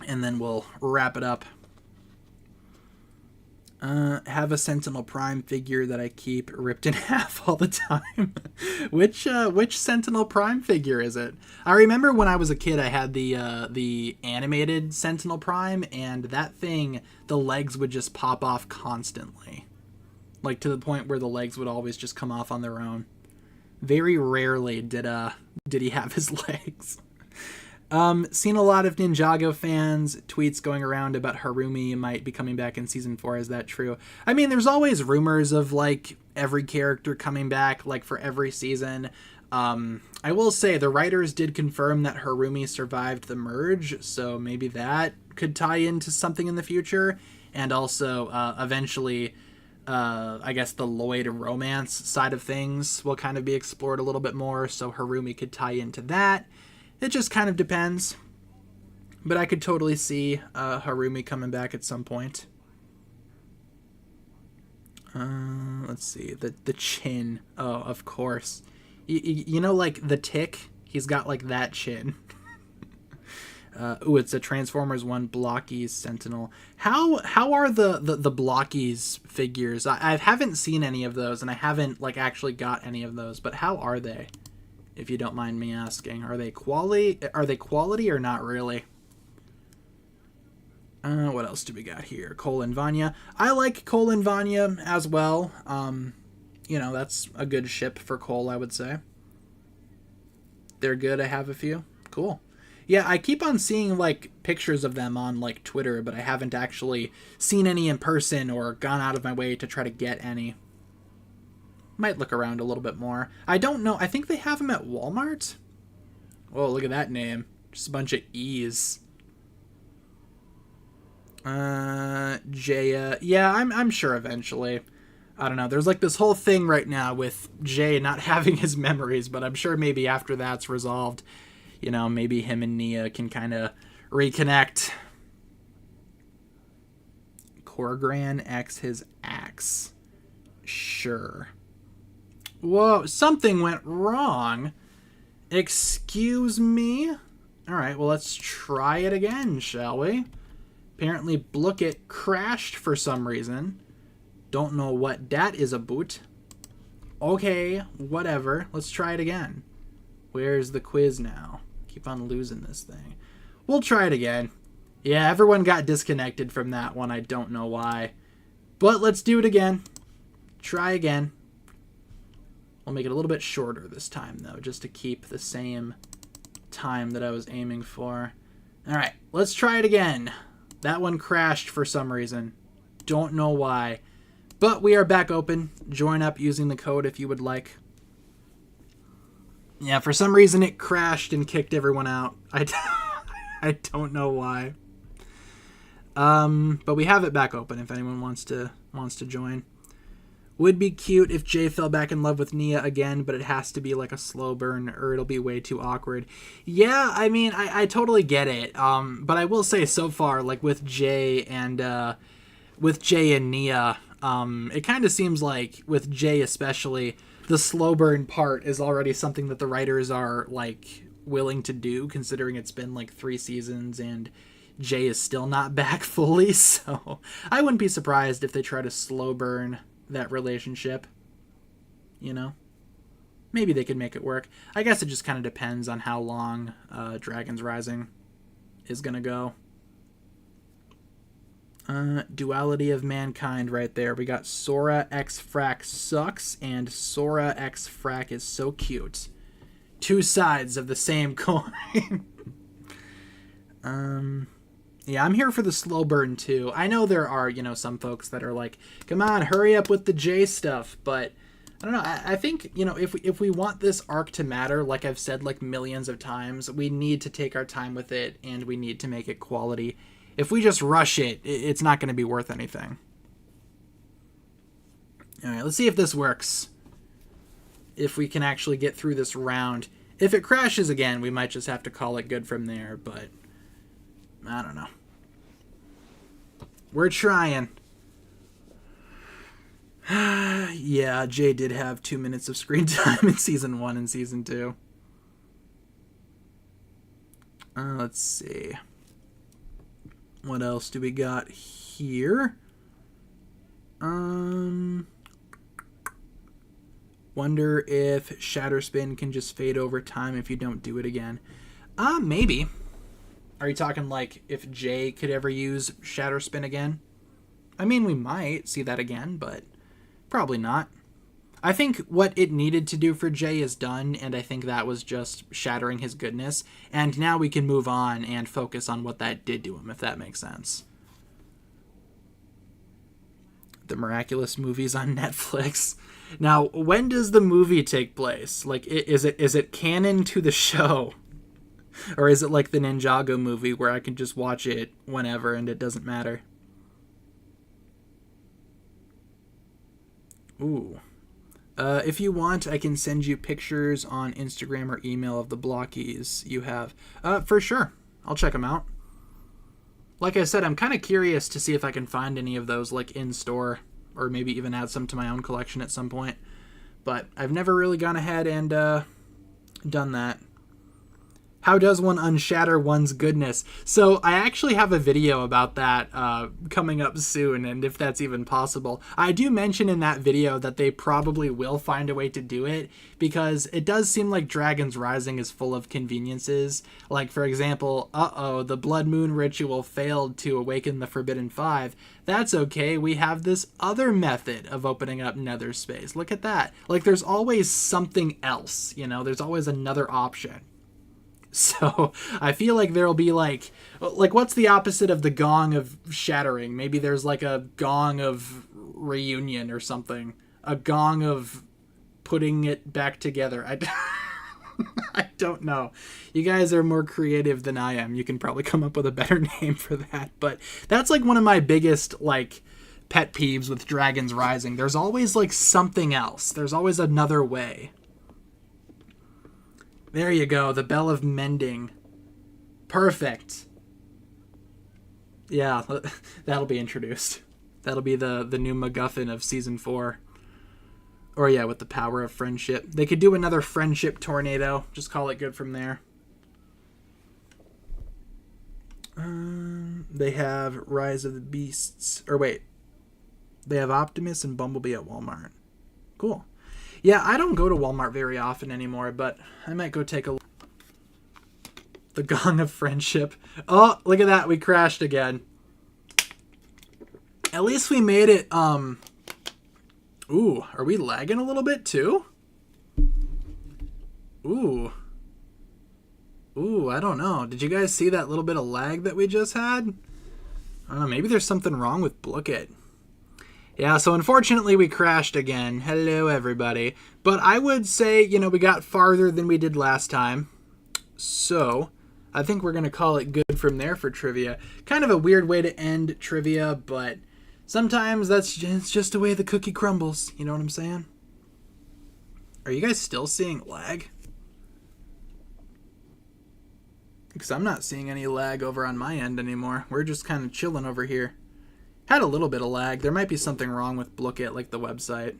and then we'll wrap it up. Have a Sentinel Prime figure that I keep ripped in half all the time. Which Sentinel Prime figure is it? I remember when I was a kid, I had the animated Sentinel Prime, and that thing, the legs would just pop off constantly, like to the point where the legs would always just come off on their own. Very rarely did he have his legs. Seen a lot of Ninjago fans tweets going around about Harumi might be coming back in season 4. Is that true? I mean, there's always rumors of like every character coming back, like for every season. I will say the writers did confirm that Harumi survived the merge, so maybe that could tie into something in the future. And also, eventually, I guess the Lloyd romance side of things will kind of be explored a little bit more, so Harumi could tie into that. It just kind of depends. But I could totally see Harumi coming back at some point. Let's see. The chin. Oh, of course. You know, like the Tick? He's got like that chin. Ooh, it's a Transformers 1 Blockies Sentinel. How are the Blockies figures? I haven't seen any of those, and I haven't like actually got any of those, but how are they? If you don't mind me asking, are they quality? Are they quality or not really? What else do we got here? Cole and Vanya. I like Cole and Vanya as well. You know, that's a good ship for Cole, I would say. They're good. I have a few. Cool. Yeah, I keep on seeing like pictures of them on like Twitter, but I haven't actually seen any in person or gone out of my way to try to get any. Might look around a little bit more. I don't know. I think they have them at Walmart. Oh, look at that name. Just a bunch of E's. Jaya. Yeah, I'm sure eventually. I don't know. There's like this whole thing right now with Jay not having his memories, but I'm sure maybe after that's resolved, you know, maybe him and Nia can kind of reconnect. Korgran X his axe. Sure. Whoa, something went wrong. Excuse me? Alright, well, let's try it again, shall we? Apparently, Blooket crashed for some reason. Don't know what that is about. Okay, whatever. Let's try it again. Where's the quiz now? Keep on losing this thing. We'll try it again. Yeah, everyone got disconnected from that one. I don't know why. But let's do it again. Try again. I'll make it a little bit shorter this time, though, just to keep the same time that I was aiming for. All right, let's try it again. That one crashed for some reason. Don't know why. But we are back open. Join up using the code if you would like. Yeah, for some reason it crashed and kicked everyone out. I don't know why. But we have it back open if anyone wants to join. Would be cute if Jay fell back in love with Nia again, but it has to be like a slow burn or it'll be way too awkward. Yeah, I mean, I totally get it. But I will say so far, like with Jay and Nia, it kind of seems like with Jay especially, the slow burn part is already something that the writers are like willing to do, considering it's been like 3 seasons and Jay is still not back fully. So I wouldn't be surprised if they try to slow burn that relationship, you know. Maybe they could make it work. I guess it just kind of depends on how long Dragon's Rising is gonna go. Duality of Mankind right there. We got Sora X Frack sucks and Sora X Frack is so cute. 2 sides of the same coin. Yeah, I'm here for the slow burn too. I know there are, you know, some folks that are like, come on, hurry up with the J stuff. But I don't know. I think, you know, if we want this arc to matter, like I've said like millions of times, we need to take our time with it and we need to make it quality. If we just rush it, it's not going to be worth anything. All right, let's see if this works. If we can actually get through this round. If it crashes again, we might just have to call it good from there, but I don't know. We're trying. Yeah, Jay did have 2 minutes of screen time in Season 1 and Season 2. Let's see. What else do we got here? Wonder if Shatterspin can just fade over time if you don't do it again. Maybe. Are you talking like if Jay could ever use Shatterspin again? I mean, we might see that again, but probably not. I think what it needed to do for Jay is done, and I think that was just shattering his goodness. And now we can move on and focus on what that did to him, if that makes sense. The Miraculous movies on Netflix. Now, when does the movie take place? Like, is it canon to the show? Or is it like the Ninjago movie where I can just watch it whenever and it doesn't matter? Ooh. If you want, I can send you pictures on Instagram or email of the blockies you have. For sure. I'll check them out. Like I said, I'm kind of curious to see if I can find any of those like in store, or maybe even add some to my own collection at some point. But I've never really gone ahead and done that. How does one unshatter one's goodness? So I actually have a video about that coming up soon, and if that's even possible. I do mention in that video that they probably will find a way to do it, because it does seem like Dragon's Rising is full of conveniences. Like, for example, the Blood Moon ritual failed to awaken the Forbidden Five. That's okay, we have this other method of opening up nether space. Look at that. Like, there's always something else, you know? There's always another option. So I feel like there'll be like what's the opposite of the gong of shattering? Maybe there's like a gong of reunion or something. A gong of putting it back together. I don't know. You guys are more creative than I am. You can probably come up with a better name for that. But that's like one of my biggest like pet peeves with Dragon's Rising. There's always like something else. There's always another way. There you go, the Bell of Mending. Perfect. Yeah, that'll be introduced. That'll be the new MacGuffin of Season 4. Or yeah, with the power of friendship. They could do another friendship tornado. Just call it good from there. They have Rise of the Beasts. Or wait. They have Optimus and Bumblebee at Walmart. Cool. Yeah, I don't go to Walmart very often anymore, but I might go take a look. The Gong of Friendship. Oh, look at that. We crashed again. At least we made it, Ooh, are we lagging a little bit too? Ooh. Ooh, I don't know. Did you guys see that little bit of lag that we just had? I don't know, maybe there's something wrong with Blooket. Yeah, so unfortunately we crashed again. Hello, everybody. But I would say, you know, we got farther than we did last time. So, I think we're going to call it good from there for trivia. Kind of a weird way to end trivia, but sometimes it's just the way the cookie crumbles. You know what I'm saying? Are you guys still seeing lag? Because I'm not seeing any lag over on my end anymore. We're just kind of chilling over here. Had a little bit of lag. There might be something wrong with Blooket, like the website.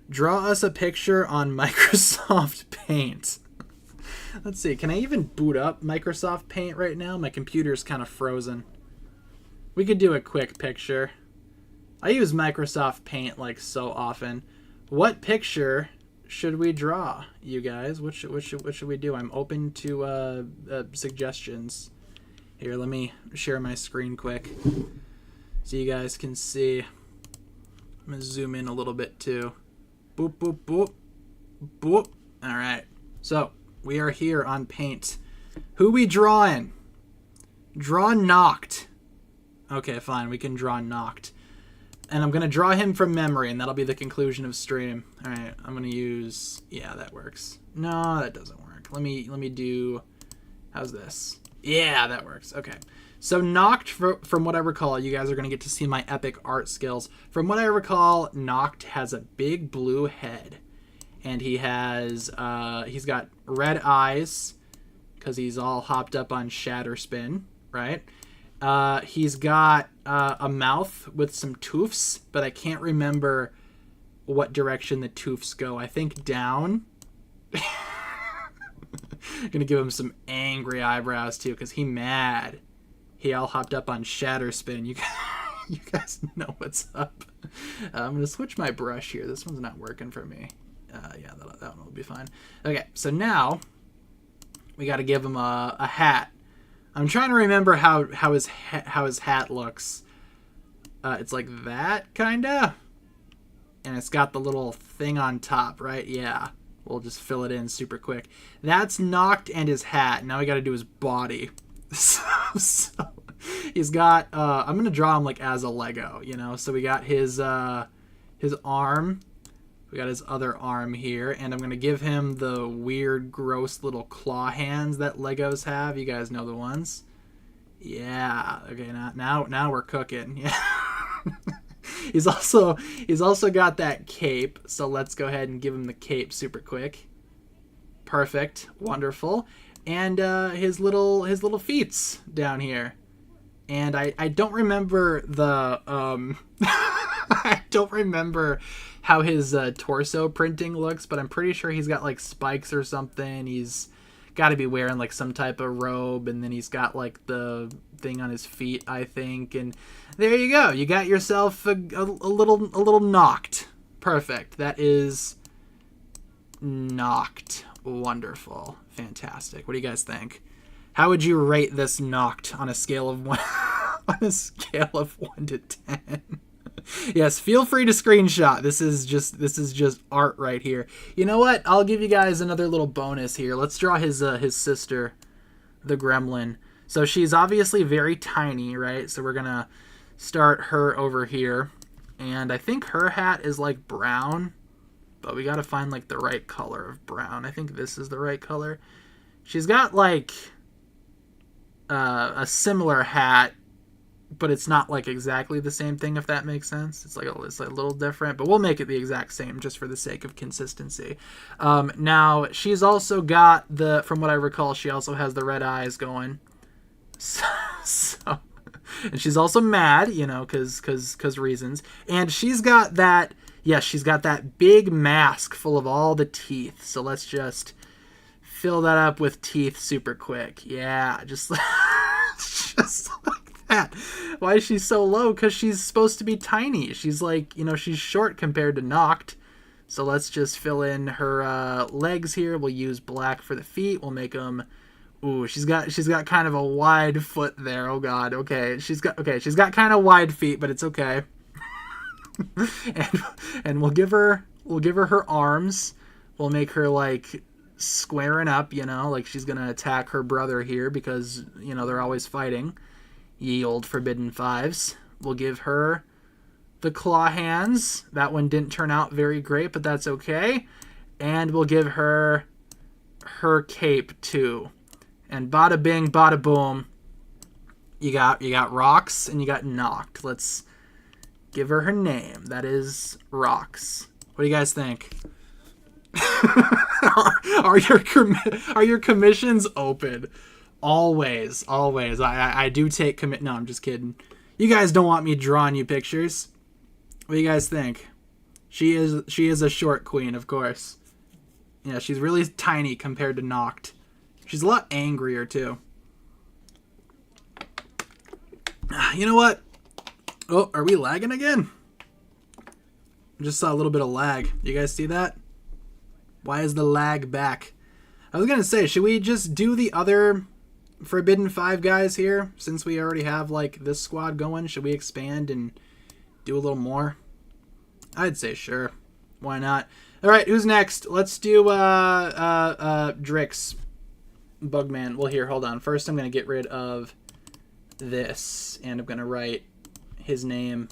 Draw us a picture on Microsoft Paint. Let's see. Can I even boot up Microsoft Paint right now? My computer's kind of frozen. We could do a quick picture. I use Microsoft Paint like so often. What picture should we draw, you guys? What should we do? I'm open to suggestions. Here, let me share my screen quick, so you guys can see. I'm going to zoom in a little bit too. Boop, boop, boop. Boop. All right. So, we are here on Paint. Who we drawing? Draw Knocked. Okay, fine. We can draw Knocked. And I'm going to draw him from memory, and that'll be the conclusion of stream. All right. I'm going to use... Yeah, that works. No, that doesn't work. Let me do... How's this? Yeah, that works. Okay. So Knocked, from what I recall, you guys are going to get to see my epic art skills. From what I recall, Knocked has a big blue head. And he has, he's got red eyes, because he's all hopped up on Shatterspin, right? He's got a mouth with some toofs, but I can't remember what direction the toofs go. I think down. Gonna give him some angry eyebrows, too, because he's mad. He all hopped up on Shatterspin. You guys know what's up. I'm going to switch my brush here. This one's not working for me. Yeah, that one will be fine. Okay, so now we got to give him a hat. I'm trying to remember how his hat looks. It's like that, kind of. And it's got the little thing on top, right? Yeah. We'll just fill it in super quick. That's Noct and his hat. Now we got to do his body. So he's got, I'm going to draw him like as a Lego, you know? So we got his arm. We got his other arm here. And I'm going to give him the weird, gross little claw hands that Legos have. You guys know the ones. Yeah. Okay, now we're cooking. Yeah. He's also got that cape, so let's go ahead and give him the cape super quick. Perfect, wonderful, and his little feets down here. And I don't remember the I don't remember how his torso printing looks, but I'm pretty sure he's got like spikes or something. He's got to be wearing like some type of robe, and then he's got like the thing on his feet, I think. And there you go. You got yourself a little Noct. Perfect. That is Noct. Wonderful. Fantastic. What do you guys think? How would you rate this Noct on a scale of 1 to 10? Yes, feel free to screenshot. This is just art right here. You know what? I'll give you guys another little bonus here. Let's draw his sister, the gremlin. So she's obviously very tiny, right? So we're gonna start her over here, and I think her hat is like brown, but we gotta find like the right color of brown. I think this is the right color. She's got like a similar hat, but it's not like exactly the same thing, if that makes sense. It's like a little different, but we'll make it the exact same just for the sake of consistency. Now she's also got from what I recall, she also has the red eyes going. So and she's also mad, you know, cause reasons. And she's got that, yes, she's got that big mask full of all the teeth. So let's just fill that up with teeth super quick. Yeah, just like that. Why is she so low? Because she's supposed to be tiny. She's like, you know, she's short compared to Noct. So let's just fill in her legs here. We'll use black for the feet. We'll make them. Ooh, she's got kind of a wide foot there. Oh God. Okay, she's got kind of wide feet, but it's okay. and we'll give her her arms. We'll make her like squaring up, you know, like she's gonna attack her brother here because, you know, they're always fighting. Ye old forbidden fives. We'll give her the claw hands. That one didn't turn out very great, but that's okay. And we'll give her her cape too. And bada bing, bada boom. You got Rocks and you got Noct. Let's give her her name. That is Rocks. What do you guys think? are your commissions open? Always. I do take commit. No, I'm just kidding. You guys don't want me drawing you pictures. What do you guys think? She is a short queen, of course. Yeah, she's really tiny compared to Noct. She's a lot angrier too. You know what? Oh, are we lagging again? I just saw a little bit of lag. You guys see that? Why is the lag back? I was gonna say, should we just do the other Forbidden 5 guys here? Since we already have like this squad going, should we expand and do a little more? I'd say sure. Why not? Alright, who's next? Let's do Drix. Bugman. Well, here, hold on. First I'm gonna get rid of this, and I'm gonna write his name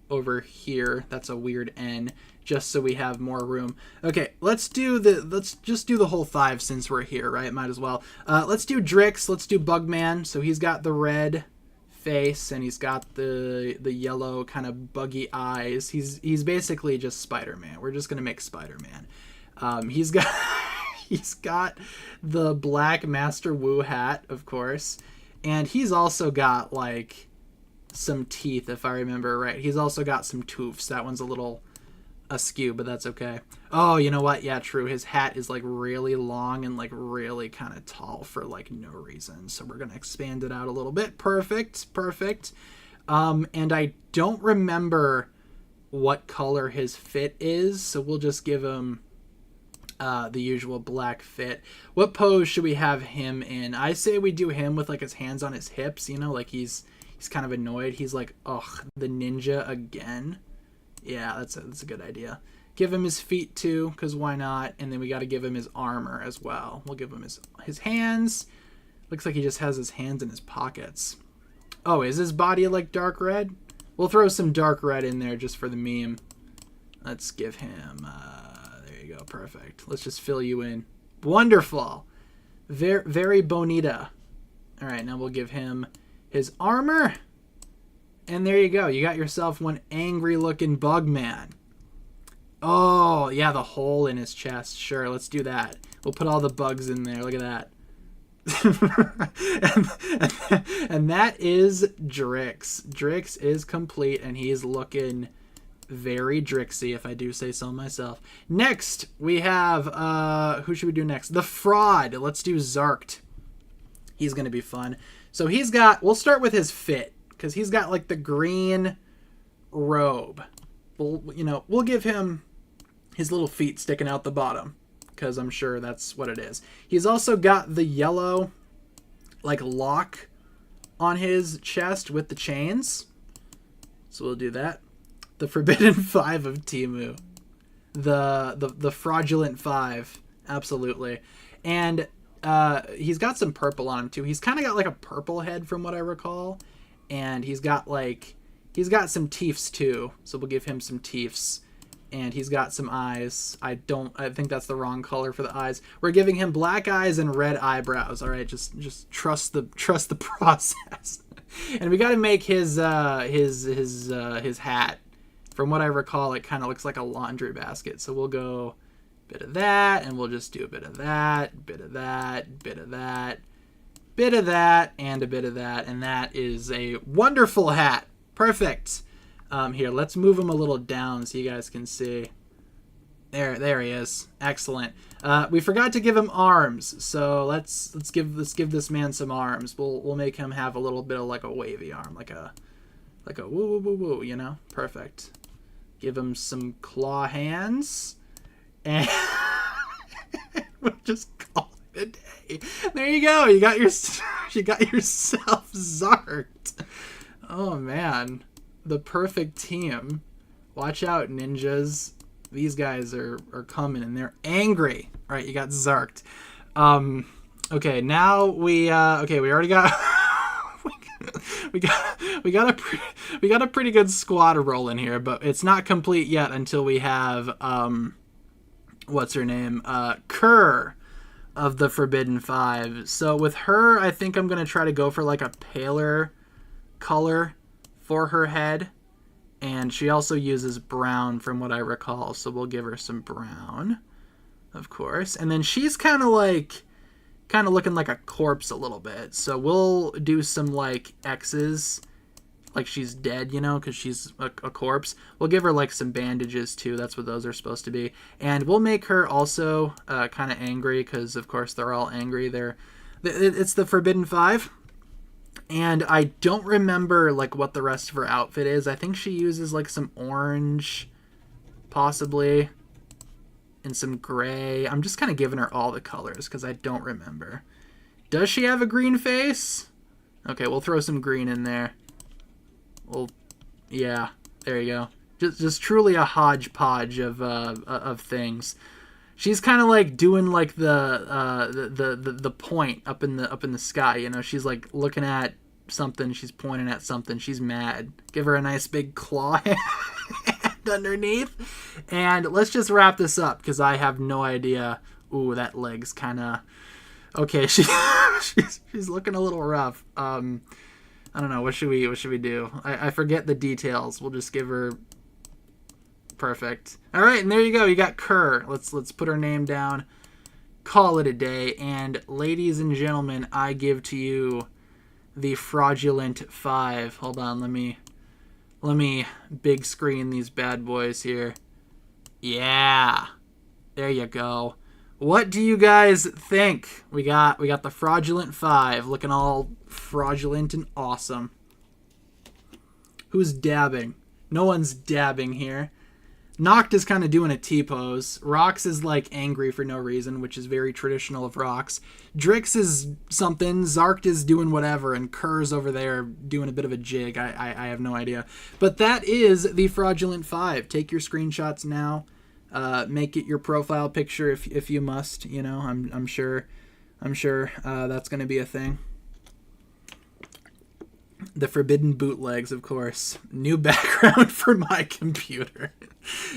over here. That's a weird N, just so we have more room. Okay, let's just do the whole 5 since we're here, right? Might as well. Let's do Drix. Let's do Bugman. So he's got the red face and he's got the yellow kind of buggy eyes. He's basically just Spider-Man. We're just gonna make Spider-Man. He's got the black Master Wu hat, of course, and he's also got like some teeth, if I remember right. He's also got some toofs. That one's a little askew, but that's okay. Oh, you know what? Yeah, true. His hat is like really long and like really kind of tall for like no reason. So we're going to expand it out a little bit. Perfect. Perfect. And I don't remember what color his fit is, so we'll just give him the usual black fit. What pose should we have him in? I say we do him with like his hands on his hips, you know, like he's kind of annoyed. He's like, ugh, the ninja again. Yeah, that's a good idea. Give him his feet too, because why not? And then we got to give him his armor as well. We'll give him his hands. Looks like he just has his hands in his pockets. Oh, is his body like dark red? We'll throw some dark red in there just for the meme. Let's give him... there you go, perfect. Let's just fill you in. Wonderful. Very, very bonita. All right, now we'll give him his armor. And there you go. You got yourself one angry-looking bug man. Oh, yeah, the hole in his chest. Sure, let's do that. We'll put all the bugs in there. Look at that. and that is Drix. Drix is complete, and he's looking very Drixy, if I do say so myself. Next, we have, who should we do next? The Fraud. Let's do Zarked. He's going to be fun. So he's got, we'll start with his fit, because he's got like the green robe. We'll give him his little feet sticking out the bottom, because I'm sure that's what it is. He's also got the yellow like lock on his chest with the chains. So we'll do that. The Forbidden Five of Temu. The fraudulent five. Absolutely. And he's got some purple on him too. He's kind of got like a purple head from what I recall. And he's got some teeths too. So we'll give him some teeths. And he's got some eyes. I think that's the wrong color for the eyes. We're giving him black eyes and red eyebrows. All right, just trust the process. And we got to make his hat. From what I recall, it kind of looks like a laundry basket. So we'll go a bit of that, and we'll just do a bit of that, bit of that, bit of that, bit of that, and a bit of that. And that is a wonderful hat. Perfect. Here, let's move him a little down so you guys can see. There he is. Excellent. We forgot to give him arms, so let's give this man some arms. We'll make him have a little bit of like a wavy arm, like a woo woo woo woo, you know? Perfect. Give him some claw hands, and we'll just call it a day. There you go. You got yourself Zarked. Oh man. The perfect team. Watch out, ninjas. These guys are coming and they're angry. All right, you got Zarked. Okay, now we already got we got a pretty good squad rolling here, but it's not complete yet until we have what's her name? Kerr of the Forbidden Five. So with her, I think I'm gonna try to go for like a paler color for her head, and she also uses brown from what I recall, so we'll give her some brown, of course. And then she's kind of looking like a corpse a little bit, so we'll do some like X's, like she's dead, you know, because she's a corpse. We'll give her like some bandages too. That's what those are supposed to be. And we'll make her also kind of angry, because of course they're all angry. It's the Forbidden Five. And I don't remember like what the rest of her outfit is. I think she uses like some orange, possibly, and some gray. I'm just kind of giving her all the colors because I don't remember. Does she have a green face? Okay, we'll throw some green in there. Yeah, there you go. Just truly a hodgepodge of things. She's kind of like doing like the point up in the sky, you know. She's like looking at something, she's pointing at something, she's mad. Give her a nice big claw hand underneath. And let's just wrap this up because I have no idea. Ooh, that leg's kind of okay. She's looking a little rough. I don't know. What should we do? I forget the details. We'll just give her. Perfect. All right, and there you go. You got Kerr. Let's put her name down. Call it a day. And ladies and gentlemen, I give to you the Fraudulent Five. Hold on, let me big screen these bad boys here. Yeah. There you go. What do you guys think? We got the fraudulent 5 looking all fraudulent and awesome. Who's dabbing? No one's dabbing here. Noct is kind of doing a T-pose. Rox is like angry for no reason, which is very traditional of Rox. Drix is something. Zarkt is doing whatever, and Kerr's over there doing a bit of a jig. I have no idea. But that is the fraudulent 5. Take your screenshots now. Make it your profile picture if you must. You know, I'm sure that's going to be a thing. The forbidden bootlegs, of course. New background for my computer.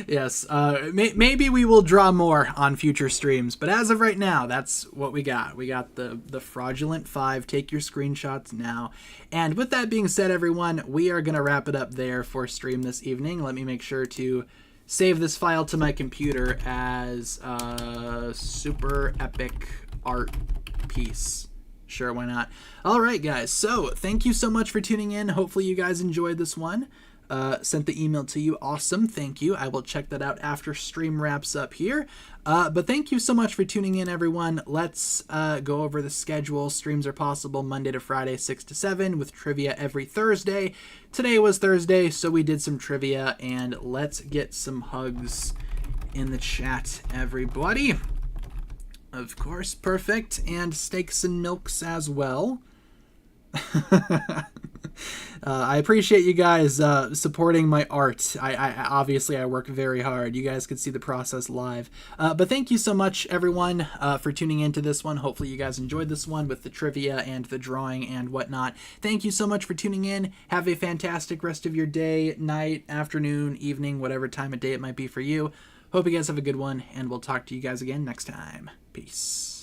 Yes, maybe we will draw more on future streams, but as of right now, that's what we got. We got the fraudulent 5. Take your screenshots now. And with that being said, everyone, we are going to wrap it up there for stream this evening. Let me make sure to save this file to my computer as a super epic art piece. Sure, why not? All right, guys. So thank you so much for tuning in. Hopefully you guys enjoyed this one. Sent the email to you. Awesome. Thank you. I will check that out after stream wraps up here. But thank you so much for tuning in, everyone. Let's go over the schedule. Streams are possible Monday to Friday, 6 to 7, with trivia every Thursday. Today was Thursday, so we did some trivia, and let's get some hugs in the chat, everybody. Of course, perfect. And steaks and milks as well. I appreciate you guys supporting my art. I obviously I work very hard. You guys could see the process live. But thank you so much, everyone, for tuning into this one. Hopefully you guys enjoyed this one with the trivia and the drawing and whatnot. Thank you so much for tuning in. Have a fantastic rest of your day, night, afternoon, evening, whatever time of day it might be for you. Hope you guys have a good one, and we'll talk to you guys again next time. Peace.